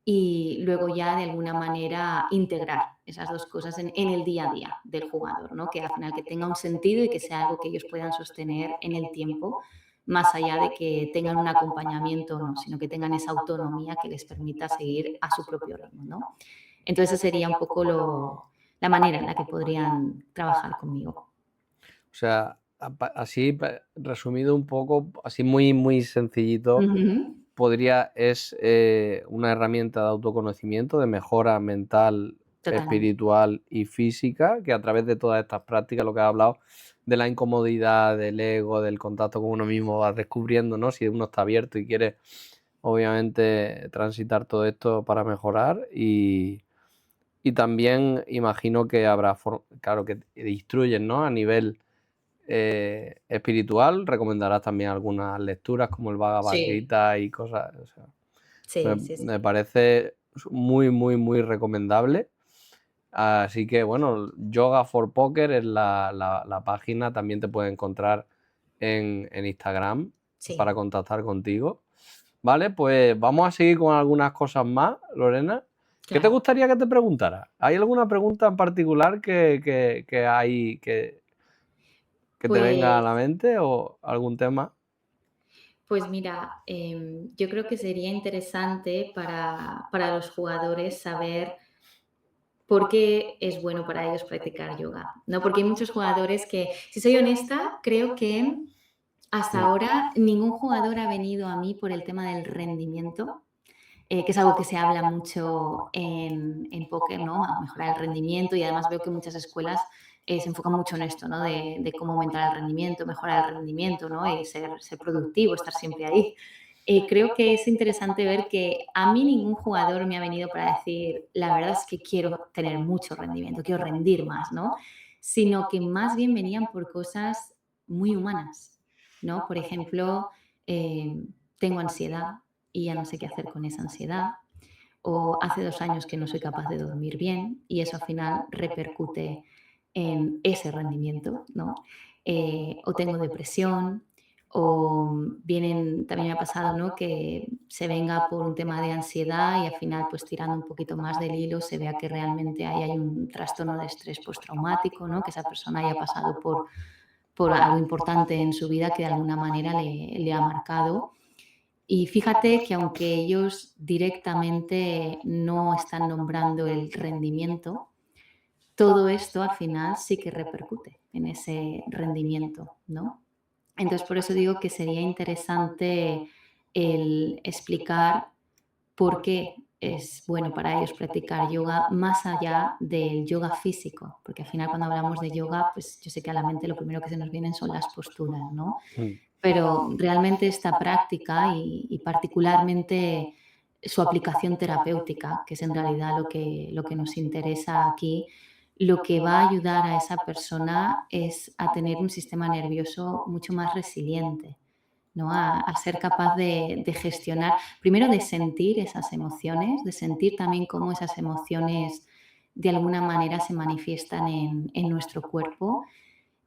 y luego ya de alguna manera integrar esas dos cosas en el día a día del jugador, ¿no? Que al final que tenga un sentido y que sea algo que ellos puedan sostener en el tiempo, más allá de que tengan un acompañamiento o no, sino que tengan esa autonomía que les permita seguir a su propio ritmo, ¿no? Entonces, esa sería un poco la manera en la que podrían trabajar conmigo. O sea, así resumido un poco, así muy, muy sencillito, Ujú. es una herramienta de autoconocimiento, de mejora mental, Totalmente. espiritual y física, que a través de todas estas prácticas, lo que has hablado, de la incomodidad, del ego, del contacto con uno mismo, vas descubriendo, ¿no? Si uno está abierto y quiere, obviamente, transitar todo esto para mejorar y también imagino que habrá, claro, que te instruyen, ¿no? A nivel espiritual, recomendarás también algunas lecturas como el Bhagavad Sí, Gita y cosas, o sea, sí, sí, me sí. parece muy, muy, muy recomendable. Así que bueno, Yoga for Poker es la página, también te puedes encontrar en Instagram para Sí, contactar contigo. Vale, pues vamos a seguir con algunas cosas más, Lorena. ¿Qué te claro. gustaría que te preguntara? ¿Hay alguna pregunta en particular que te venga a la Pues mente o algún tema? Pues mira, yo creo que sería interesante para los jugadores saber por qué es bueno para ellos practicar yoga, ¿no? Porque hay muchos jugadores que, si soy honesta, creo que hasta Mm. ahora ningún jugador ha venido a mí por el tema del rendimiento. que es algo que se habla mucho en póker, ¿no? A mejorar el rendimiento y además veo que muchas escuelas se enfocan mucho en esto, ¿no? De cómo aumentar el rendimiento, mejorar el rendimiento, ¿no? Y ser productivo, estar siempre ahí. Creo que es interesante ver que a mí ningún jugador me ha venido para decir, la verdad es que quiero tener mucho rendimiento, quiero rendir más, ¿no? Sino que más bien venían por cosas muy humanas, ¿no? Por ejemplo, tengo ansiedad y ya no sé qué hacer con esa ansiedad, o hace 2 años que no soy capaz de dormir bien y eso al final repercute en ese rendimiento, ¿no? O tengo depresión, o vienen, también me ha pasado, ¿no? Que se venga por un tema de ansiedad y al final, pues tirando un poquito más del hilo, se vea que realmente ahí hay un trastorno de estrés postraumático, ¿no? Que esa persona haya pasado por algo importante en su vida que de alguna manera le ha marcado. Y fíjate que aunque ellos directamente no están nombrando el rendimiento, todo esto al final sí que repercute en ese rendimiento, ¿no? Entonces, por eso digo que sería interesante el explicar por qué es bueno para ellos practicar yoga más allá del yoga físico, porque al final cuando hablamos de yoga, pues yo sé que a la mente lo primero que se nos vienen son las posturas, ¿no? Mm. Pero realmente esta práctica y particularmente su aplicación terapéutica, que es en realidad lo que nos interesa aquí, lo que va a ayudar a esa persona es a tener un sistema nervioso mucho más resiliente, ¿no? A ser capaz de gestionar, primero de sentir esas emociones, de sentir también cómo esas emociones de alguna manera se manifiestan en nuestro cuerpo,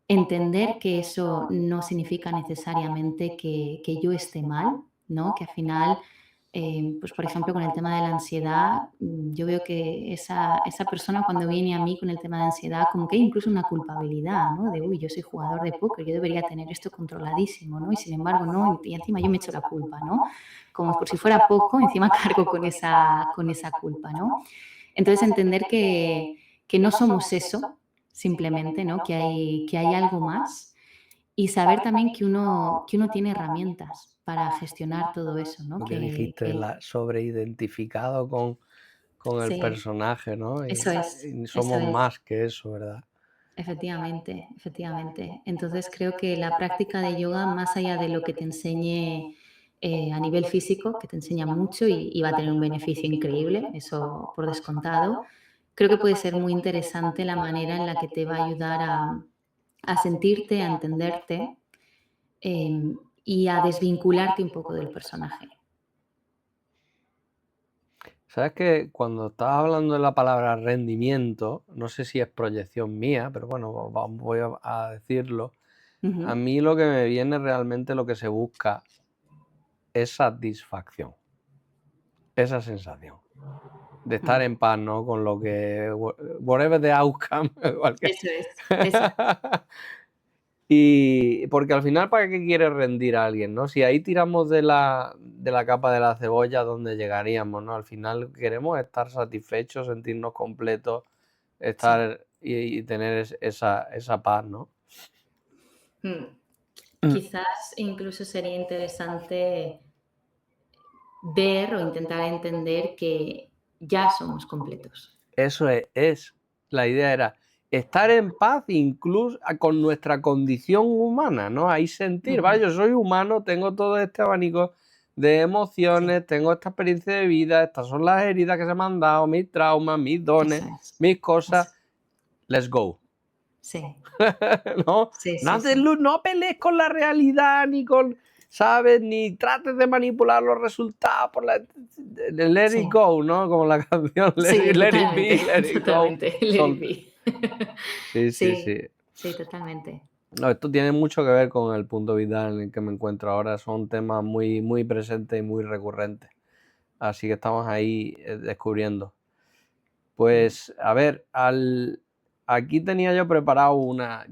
entender que eso no significa necesariamente que yo esté mal, ¿no? Que al final, pues por ejemplo, con el tema de la ansiedad, yo veo que esa persona cuando viene a mí con el tema de ansiedad, como que hay incluso una culpabilidad, ¿no? De, uy, yo soy jugador de póker, yo debería tener esto controladísimo, ¿no? Y sin embargo, no, y encima yo me echo la culpa, ¿no? Como por si fuera poco, encima cargo con esa culpa, ¿no? Entonces, entender que no somos eso, simplemente, ¿no? Que hay algo más y saber también que uno tiene herramientas para gestionar todo eso, ¿no? Lo que dijiste, sobreidentificado con el Sí, personaje, ¿no? Y eso somos es, más que eso, ¿verdad? efectivamente, efectivamente. Entonces creo que la práctica de yoga, más allá de lo que te enseñe a nivel físico, que te enseña mucho y va a tener un beneficio increíble, eso por descontado, creo que puede ser muy interesante la manera en la que te va a ayudar a sentirte, a entenderte y a desvincularte un poco del personaje. Sabes que cuando estabas hablando de la palabra rendimiento, no sé si es proyección mía, pero bueno, voy a decirlo. A Ujú. mí lo que me viene realmente, lo que se busca es satisfacción, esa sensación de estar Mm. en paz, ¿no? Con lo que, whatever the outcome, cualquier. Eso es, eso es. Y porque al final, ¿para qué quieres rendir a alguien, no? Si ahí tiramos de la capa de la cebolla, ¿dónde llegaríamos, no? Al final queremos estar satisfechos, sentirnos completos, Sí. estar y tener esa paz, ¿no? Mm. Quizás incluso sería interesante ver o intentar entender que ya somos completos. Eso es. La idea era estar en paz incluso con nuestra condición humana, ¿no? Ahí sentir, Ujú. vaya, yo soy humano, tengo todo este abanico de Sí, emociones, tengo esta experiencia de vida, estas son las heridas que se me han dado, mis traumas, mis eso dones, es. mis cosas, Eso. let's go. Sí, ¿No? sí, No, sí, sí. no pelees con la realidad, ni con, ¿sabes? Ni trates de manipular los resultados por de let it Sí, go, ¿no? Como la canción sí, let it totalmente, be, let it go. totalmente. Let it Sol- be. Sí, sí, Sí, sí. sí, totalmente. No, esto tiene mucho que ver con el punto vital en el que me encuentro ahora. Son temas muy, muy presentes y muy recurrentes. Así que estamos ahí descubriendo. Mm. Pues, a ver, aquí tenía yo preparado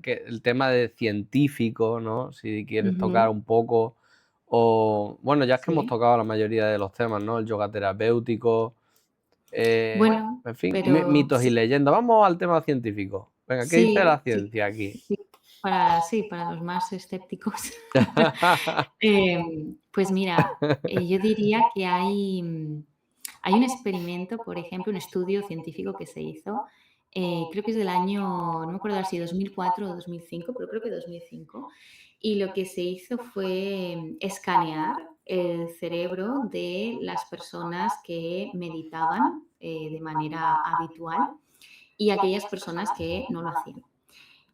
el tema de científico, ¿no? Si quieres tocar Ujú. un poco. O, bueno, ya es que hemos Sí. tocado la mayoría de los temas, ¿no? El yoga terapéutico, Bueno, en fin, pero mitos y leyendas. Vamos al tema científico. Venga, ¿qué dice la sí, sí, ciencia aquí? sí, para los más escépticos. Pues mira, yo diría que hay, Hay un experimento, por ejemplo, un estudio científico que se hizo, creo que es del año, no me acuerdo si 2004 o 2005, pero creo que 2005. Y lo que se hizo fue escanear el cerebro de las personas que meditaban de manera habitual y aquellas personas que no lo hacían.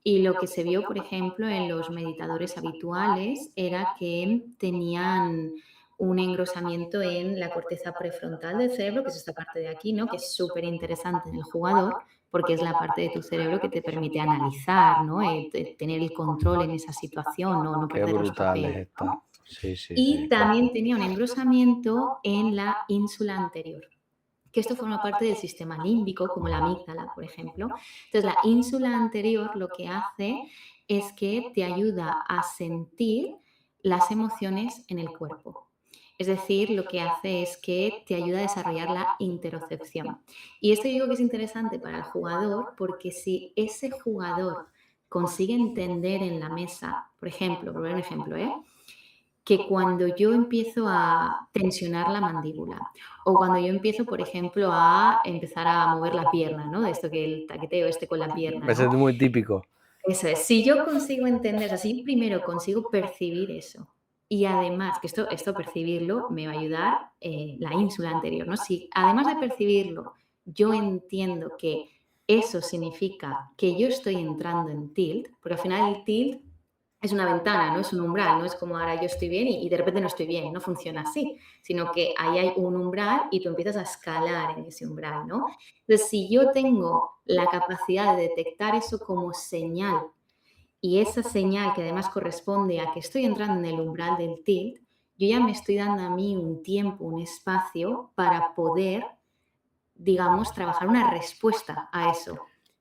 Y lo que se vio, por ejemplo, en los meditadores habituales era que tenían un engrosamiento en la corteza prefrontal del cerebro, que es esta parte de aquí, ¿no? Que es súper interesante en el jugador, porque es la parte de tu cerebro que te permite analizar, ¿no? Tener el control en esa situación, no Qué perder los brutal es papeles, esta. ¿no? Sí, sí, Y sí. también tenía un engrosamiento en la ínsula anterior, que esto forma parte del sistema límbico, como la amígdala, por ejemplo. Entonces, la ínsula anterior lo que hace es que te ayuda a sentir las emociones en el cuerpo. Es decir, lo que hace es que te ayuda a desarrollar la interocepción. Y esto digo que es interesante para el jugador porque si ese jugador consigue entender en la mesa, por ejemplo, por un ejemplo, que cuando yo empiezo a tensionar la mandíbula o cuando yo empiezo, por ejemplo, a empezar a mover la pierna, ¿no? De esto que el taqueteo este con la pierna, Ese ¿no? es muy típico. Eso es. Si yo consigo entender, así primero consigo percibir eso y además, que esto percibirlo me va a ayudar la ínsula anterior, ¿no? Si además de percibirlo, yo entiendo que eso significa que yo estoy entrando en tilt, porque al final el tilt es una ventana, no es un umbral, no es como ahora yo estoy bien y de repente no estoy bien, no funciona así, sino que ahí hay un umbral y tú empiezas a escalar en ese umbral, ¿no? Entonces, si yo tengo la capacidad de detectar eso como señal y esa señal que además corresponde a que estoy entrando en el umbral del tilt, yo ya me estoy dando a mí un tiempo, un espacio para poder, digamos, trabajar una respuesta a eso,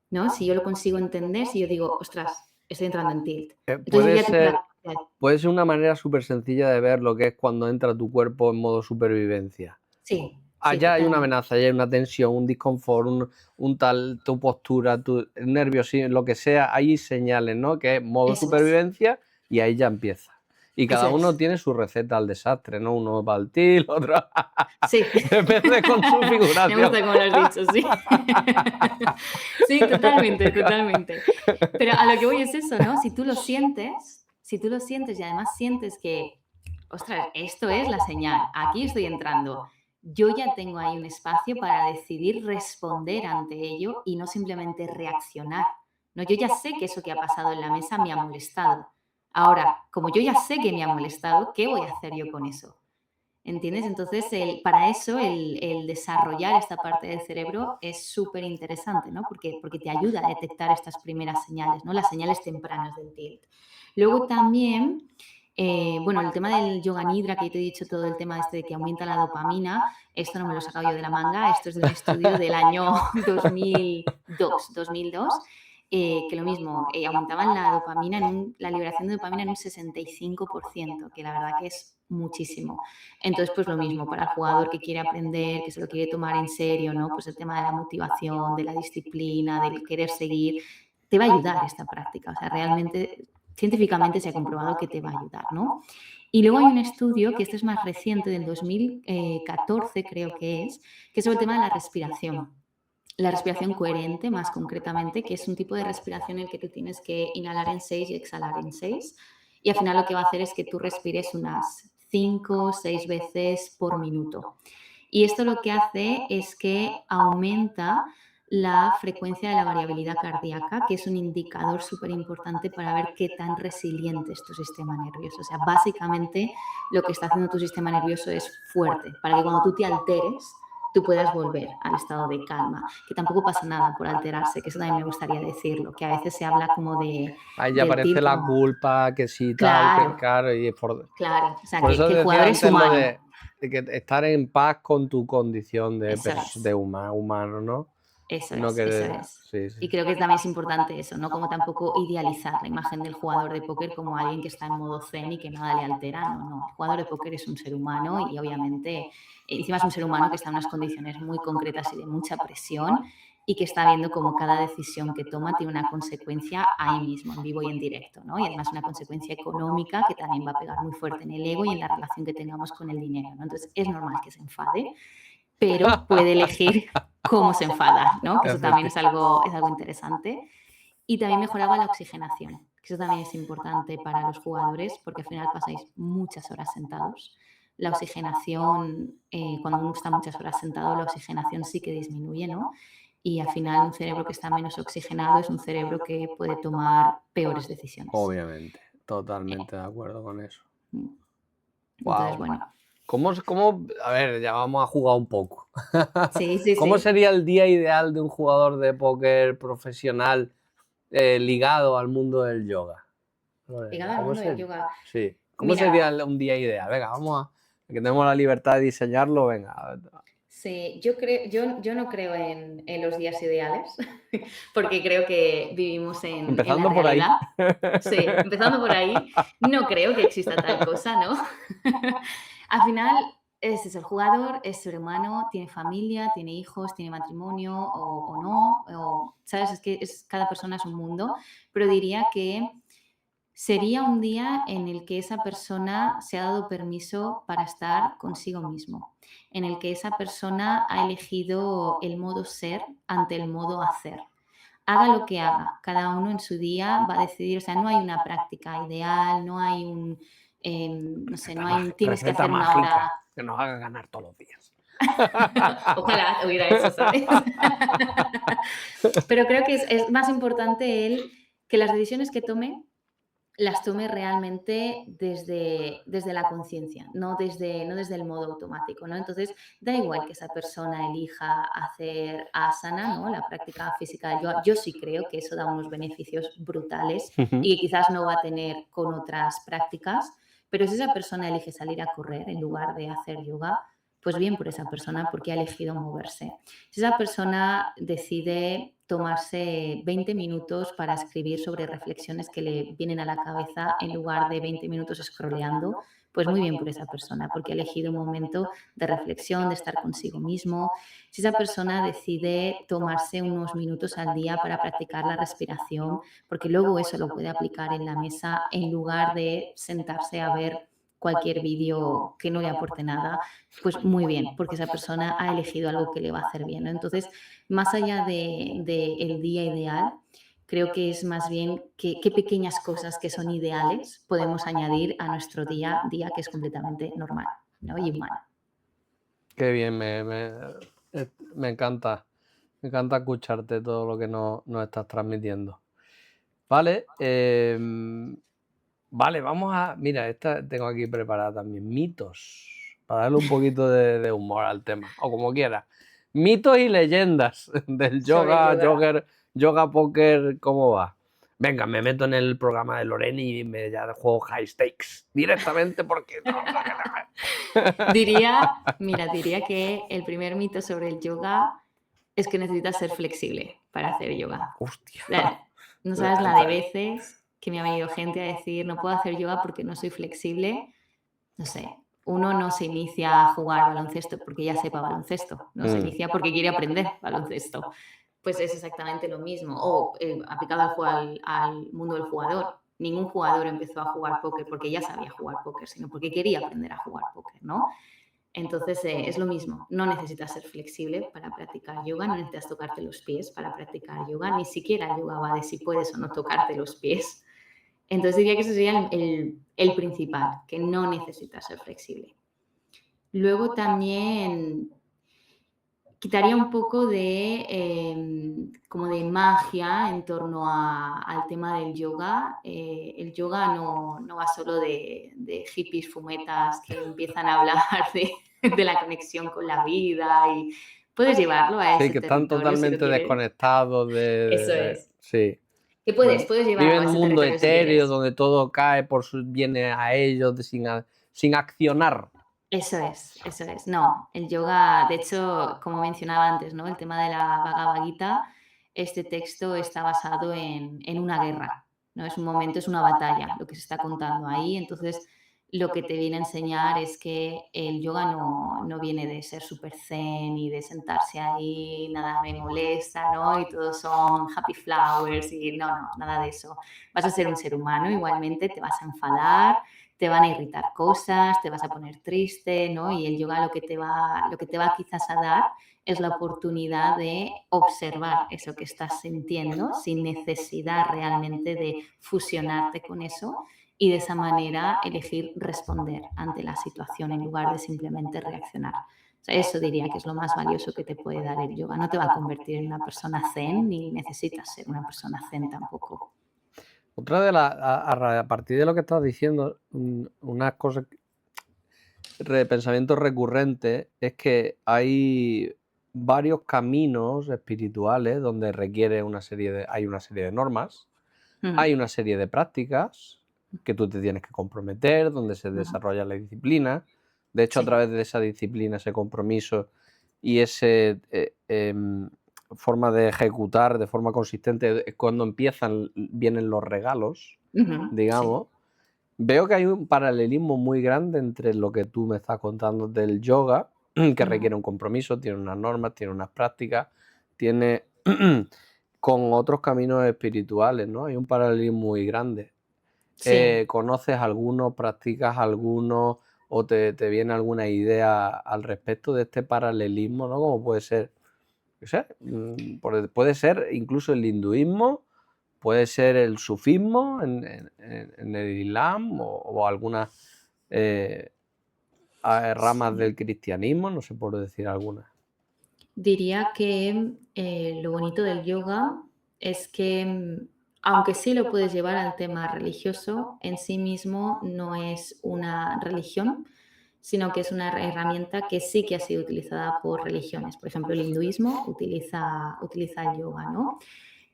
¿no? Si yo lo consigo entender, si yo digo, ostras, estoy entrando en tilt. Entonces yo Puede ya tengo ser, la... puede ser una manera súper sencilla de ver lo que es cuando entra tu cuerpo en modo supervivencia. Sí, sí, Allá hay una totalmente. amenaza, ya hay una tensión, un disconfort, un tal, tu postura, tu nerviosismo, lo que sea, hay señales, ¿no? Que es modo Eso es, supervivencia y ahí ya empieza. Y eso cada uno es. tiene su receta al desastre, ¿no? Uno va al til, otro... Sí. Depende con su Me figuración. gusta cómo lo has dicho, sí. Sí, totalmente, totalmente. Pero a lo que voy es eso, ¿no? Si tú lo sientes y además sientes que, ostras, esto es la señal, aquí estoy entrando, yo ya tengo ahí un espacio para decidir responder ante ello y no simplemente reaccionar. No, yo ya sé que eso que ha pasado en la mesa me ha molestado. Ahora, como yo ya sé que me ha molestado, ¿qué voy a hacer yo con eso? ¿Entiendes? Entonces, para eso el desarrollar esta parte del cerebro es súper interesante, ¿no? Porque te ayuda a detectar estas primeras señales, ¿no? Las señales tempranas del tilt. Luego también, bueno, el tema del yoga nidra, que te he dicho todo el tema este de que aumenta la dopamina, esto no me lo he sacado yo de la manga, esto es de un estudio del año 2002, que lo mismo, aumentaban la dopamina, la liberación de dopamina en un 65%, que la verdad que es muchísimo. Entonces, pues lo mismo, para el jugador que quiere aprender, que se lo quiere tomar en serio, ¿no? Pues el tema de la motivación, de la disciplina, del querer seguir, te va a ayudar esta práctica. O sea, realmente, científicamente se ha comprobado que te va a ayudar, ¿no? Y luego hay un estudio, que este es más reciente, del 2014 creo que es sobre el tema de la respiración coherente, más concretamente, que es un tipo de respiración en el que tú tienes que inhalar en 6 y exhalar en 6. Y al final lo que va a hacer es que tú respires unas 5 o 6 veces por minuto. Y esto lo que hace es que aumenta la frecuencia de la variabilidad cardíaca, que es un indicador súper importante para ver qué tan resiliente es tu sistema nervioso. O sea, básicamente lo que está haciendo tu sistema nervioso es fuerte, para que cuando tú te alteres, tú puedas volver al estado de calma, que tampoco pasa nada por alterarse, que eso también me gustaría decirlo, que a veces se habla como Ahí ya del aparece TIL la como, culpa, que sí, tal, que claro, claro, y claro, o sea, por eso que el decía jugador es antes lo humano, de que estar en paz con tu condición de, eso es. de humano, ¿no? Eso No es, que eso es. sí, sí. Y creo que también es importante eso, ¿no? Como tampoco idealizar la imagen del jugador de póker como alguien que está en modo zen y que nada le altera. No, no. El jugador de póker es un ser humano y obviamente encima es un ser humano que está en unas condiciones muy concretas y de mucha presión y que está viendo como cada decisión que toma tiene una consecuencia ahí mismo, en vivo y en directo, ¿no? Y además una consecuencia económica que también va a pegar muy fuerte en el ego y en la relación que tengamos con el dinero, ¿no? Entonces es normal que se enfade, pero puede elegir cómo se enfada, ¿no? Que eso también Efectivamente. es algo interesante. Y también mejoraba la oxigenación, que eso también es importante para los jugadores porque al final pasáis muchas horas sentados. La oxigenación, cuando uno está muchas horas sentado, la oxigenación sí que disminuye, ¿no? Y al final un cerebro que está menos oxigenado es un cerebro que puede tomar peores decisiones. Obviamente, totalmente de acuerdo con eso. Mm. Entonces, Wow. bueno, A ver, ya vamos a jugar un poco. sí, sí, ¿Cómo sí. sería el día ideal de un jugador de póker profesional ligado al mundo del yoga? Ligado al ¿Cómo mundo del sería? yoga. Sí. ¿Cómo sería Mira, un día ideal? Venga, que tenemos la libertad de diseñarlo, venga. sí, yo no creo en los días ideales, porque creo que vivimos en la Empezando por ahí. realidad. Sí, empezando por ahí, no creo que exista tal cosa, ¿no? Al final, ese es el jugador, es ser humano, tiene familia, tiene hijos, tiene matrimonio o no, o, ¿sabes? Es que cada persona es un mundo, pero diría que sería un día en el que esa persona se ha dado permiso para estar consigo mismo, en el que esa persona ha elegido el modo ser ante el modo hacer. Haga lo que haga, cada uno en su día va a decidir, o sea, no hay una práctica ideal, no hay un, no sé, no hay un tienes que Receta hacer una hora. mágica que nos haga ganar todos los días. Ojalá hubiera eso, ¿sabes? Pero creo que es más importante él que las decisiones que tome las tome realmente desde la conciencia, no desde el modo automático, ¿no? Entonces, da igual que esa persona elija hacer asana, ¿no? La práctica física del yoga. Yo sí creo que eso da unos beneficios brutales Ujú. y que quizás no va a tener con otras prácticas, pero si esa persona elige salir a correr en lugar de hacer yoga, pues bien por esa persona porque ha elegido moverse. Si esa persona decide tomarse 20 minutos para escribir sobre reflexiones que le vienen a la cabeza en lugar de 20 minutos scrolleando, pues muy bien por esa persona, porque ha elegido un momento de reflexión, de estar consigo mismo. Si esa persona decide tomarse unos minutos al día para practicar la respiración, porque luego eso lo puede aplicar en la mesa en lugar de sentarse a ver cualquier vídeo que no le aporte nada, pues muy bien, porque esa persona ha elegido algo que le va a hacer bien, ¿no? Entonces, más allá de el día ideal, creo que es más bien qué pequeñas cosas que son ideales podemos añadir a nuestro día a día que es completamente normal, ¿no? Y humano. Qué bien, me encanta. Me encanta escucharte todo lo que nos estás transmitiendo. Vale, vale, vamos a. Mira, esta tengo aquí preparada también. Mitos. Para darle un poquito de humor al tema. O como quieras. Mitos y leyendas del Sobre el yoga. yoga póker, ¿cómo va? Venga, me meto en el programa de Lorena y me ya juego high stakes directamente porque no. Diría que el primer mito sobre el yoga es que necesitas ser flexible para hacer yoga. Hostia. O sea, no sabes la de veces que me ha venido gente a decir, no puedo hacer yoga porque no soy flexible. No sé, uno no se inicia a jugar baloncesto porque ya sepa baloncesto, no se Mm. inicia porque quiere aprender baloncesto. Pues es exactamente lo mismo. O aplicado al mundo del jugador. Ningún jugador empezó a jugar póker porque ya sabía jugar póker, sino porque quería aprender a jugar póker, ¿no? Entonces es lo mismo, no necesitas ser flexible para practicar yoga, no necesitas tocarte los pies para practicar yoga, ni siquiera el yoga va de si puedes o no tocarte los pies. Entonces diría que ese sería el principal, que no necesitas ser flexible. Luego también quitaría un poco de como de magia en torno al tema del yoga. El yoga no va solo de hippies fumetas que empiezan a hablar de la conexión con la vida y puedes llevarlo a Sí, ese que están territorio si lo totalmente quieres. desconectados Eso es. sí. Que puedes llevarlo Viven a en un ese mundo territorio si etéreo quieres. donde todo cae viene a ellos sin accionar. Eso es, eso es. No, el yoga, de hecho, como mencionaba antes, ¿no? El tema de la Bhagavad Gita, este texto está basado en una guerra, ¿no? Es un momento, es una batalla lo que se está contando ahí. Entonces, lo que te viene a enseñar es que el yoga no viene de ser súper zen y de sentarse ahí, nada me molesta, ¿no? Y todos son happy flowers y no, nada de eso. Vas a ser un ser humano, igualmente te vas a enfadar, te van a irritar cosas, te vas a poner triste, ¿no? Y el yoga lo que te va quizás a dar es la oportunidad de observar eso que estás sintiendo sin necesidad realmente de fusionarte con eso y de esa manera elegir responder ante la situación en lugar de simplemente reaccionar. O sea, eso diría que es lo más valioso que te puede dar el yoga. No te va a convertir en una persona zen ni necesitas ser una persona zen tampoco. Otra de las, a partir de lo que estás diciendo, una cosa, pensamiento recurrente es que hay varios caminos espirituales donde hay una serie de normas, hay Ujú, una serie de prácticas que tú te tienes que comprometer, donde se ujú. desarrolla la disciplina. De hecho, a Sí. través de esa disciplina, ese compromiso y ese forma de ejecutar de forma consistente, es cuando vienen los regalos, Ujú, sí. digamos. Veo que hay un paralelismo muy grande entre lo que tú me estás contando del yoga, que Ujú. requiere un compromiso, tiene unas normas, tiene unas prácticas, tiene con otros caminos espirituales, ¿no? Hay un paralelismo muy grande. Sí. ¿Conoces alguno, practicas alguno o te viene alguna idea al respecto de este paralelismo, ¿no? Como puede ser, no sé, puede ser incluso el hinduismo, puede ser el sufismo en el Islam o algunas eh, ramas Sí. del cristianismo, no sé por decir alguna. Diría que, lo bonito del yoga es que, aunque sí lo puedes llevar al tema religioso, en sí mismo no es una religión, sino que es una herramienta que sí que ha sido utilizada por religiones. Por ejemplo, el hinduismo utiliza el yoga, ¿no?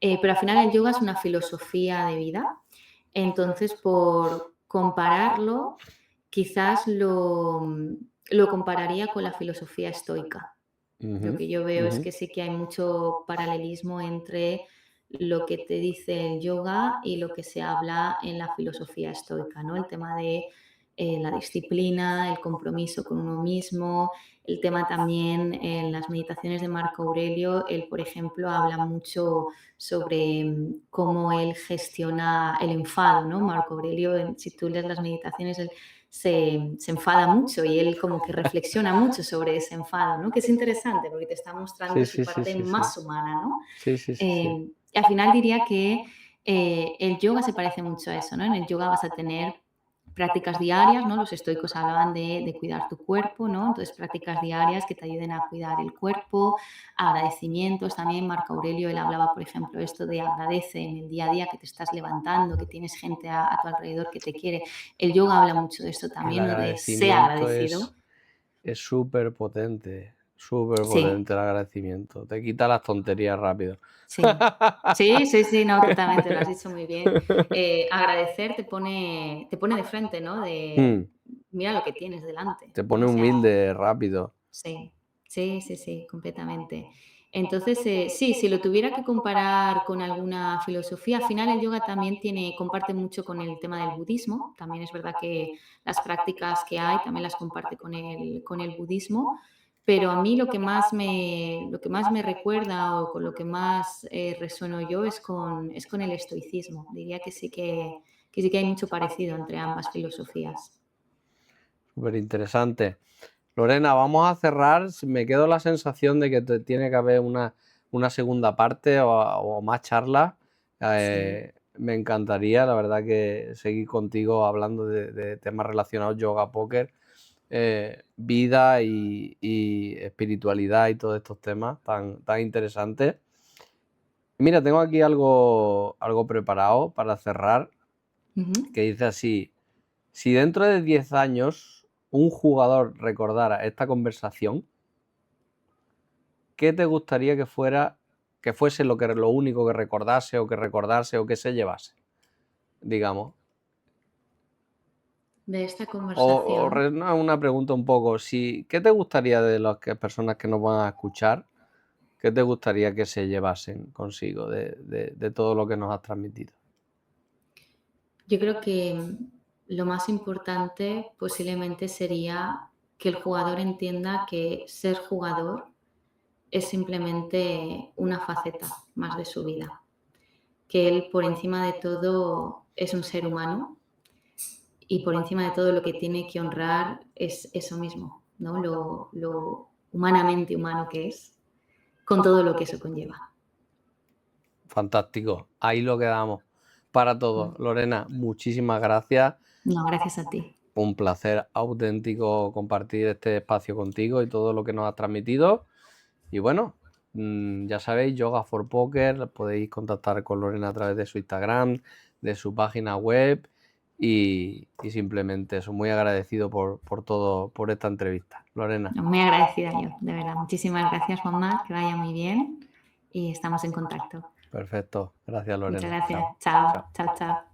Pero al final el yoga es una filosofía de vida. Entonces, por compararlo, quizás lo compararía con la filosofía estoica. Lo Ujú, que yo veo es ujú. que sí que hay mucho paralelismo entre lo que te dice el yoga y lo que se habla en la filosofía estoica, ¿no? El tema de la disciplina, el compromiso con uno mismo, el tema también en las meditaciones de Marco Aurelio, él, por ejemplo, habla mucho sobre cómo él gestiona el enfado, ¿no? Marco Aurelio, si tú lees las meditaciones, él se enfada mucho y él como que reflexiona mucho sobre ese enfado, ¿no? Que es interesante porque te está mostrando Sí, su sí, sí, parte sí, sí. más humana, ¿no? Sí, sí, sí, sí. Y al final diría que el yoga se parece mucho a eso, ¿no? En el yoga vas a tener prácticas diarias, ¿no? Los estoicos hablaban de cuidar tu cuerpo, ¿no? Entonces prácticas diarias que te ayuden a cuidar el cuerpo, agradecimientos también. Marco Aurelio, él hablaba, por ejemplo, esto de agradece en el día a día que te estás levantando, que tienes gente a tu alrededor que te quiere. El yoga habla mucho de esto El también, ¿no? De ser agradecimiento agradecido. es súper Sí, potente el agradecimiento. Te quita las tonterías rápido. sí. Sí, sí, sí, no, totalmente, lo has dicho muy bien. Agradecer te pone de frente, ¿no? De Mm, mira lo que tienes delante. te pone O sea, humilde rápido. sí, sí, sí, sí, completamente. Entonces, sí, si lo tuviera que comparar con alguna filosofía, al final el yoga también comparte mucho con el tema del budismo. También es verdad que las prácticas que hay también las comparte con el budismo. Pero a mí lo que más me recuerda o con lo que más resueno yo es con el estoicismo. Diría que sí que hay mucho parecido entre ambas filosofías. Súper interesante. Lorena, vamos a cerrar. Me quedo la sensación de que tiene que haber una segunda parte o más charlas. Sí. Me encantaría, la verdad, que seguir contigo hablando de temas relacionados yoga, póker, vida y espiritualidad y todos estos temas tan interesantes. Mira, tengo aquí algo preparado para cerrar Ujú. que dice así: si dentro de 10 años un jugador recordara esta conversación, ¿qué te gustaría que fuese lo único que recordase o que se llevase, digamos? De esta O conversación. no, una pregunta un poco, si, ¿qué te gustaría de las personas que nos van a escuchar? ¿Qué te gustaría que se llevasen consigo de todo lo que nos has transmitido? Yo creo que lo más importante posiblemente sería que el jugador entienda que ser jugador es simplemente una faceta más de su vida, que él por encima de todo es un ser humano y por encima de todo lo que tiene que honrar es eso mismo, ¿no? Lo humanamente humano que es, con todo lo que eso conlleva. Fantástico. Ahí lo quedamos para todos. Mm. Lorena, muchísimas gracias. No, gracias a ti. Un placer auténtico compartir este espacio contigo y todo lo que nos has transmitido. Y bueno, ya sabéis, Yoga for Poker, podéis contactar con Lorena a través de su Instagram, de su página web y simplemente eso, muy agradecido por todo, por esta entrevista. Lorena. Muy agradecida yo, de verdad. Muchísimas gracias, Juanma, que vaya muy bien y estamos en contacto. Perfecto. Gracias, Lorena. Muchas gracias. Chao. Chao, chao, chao.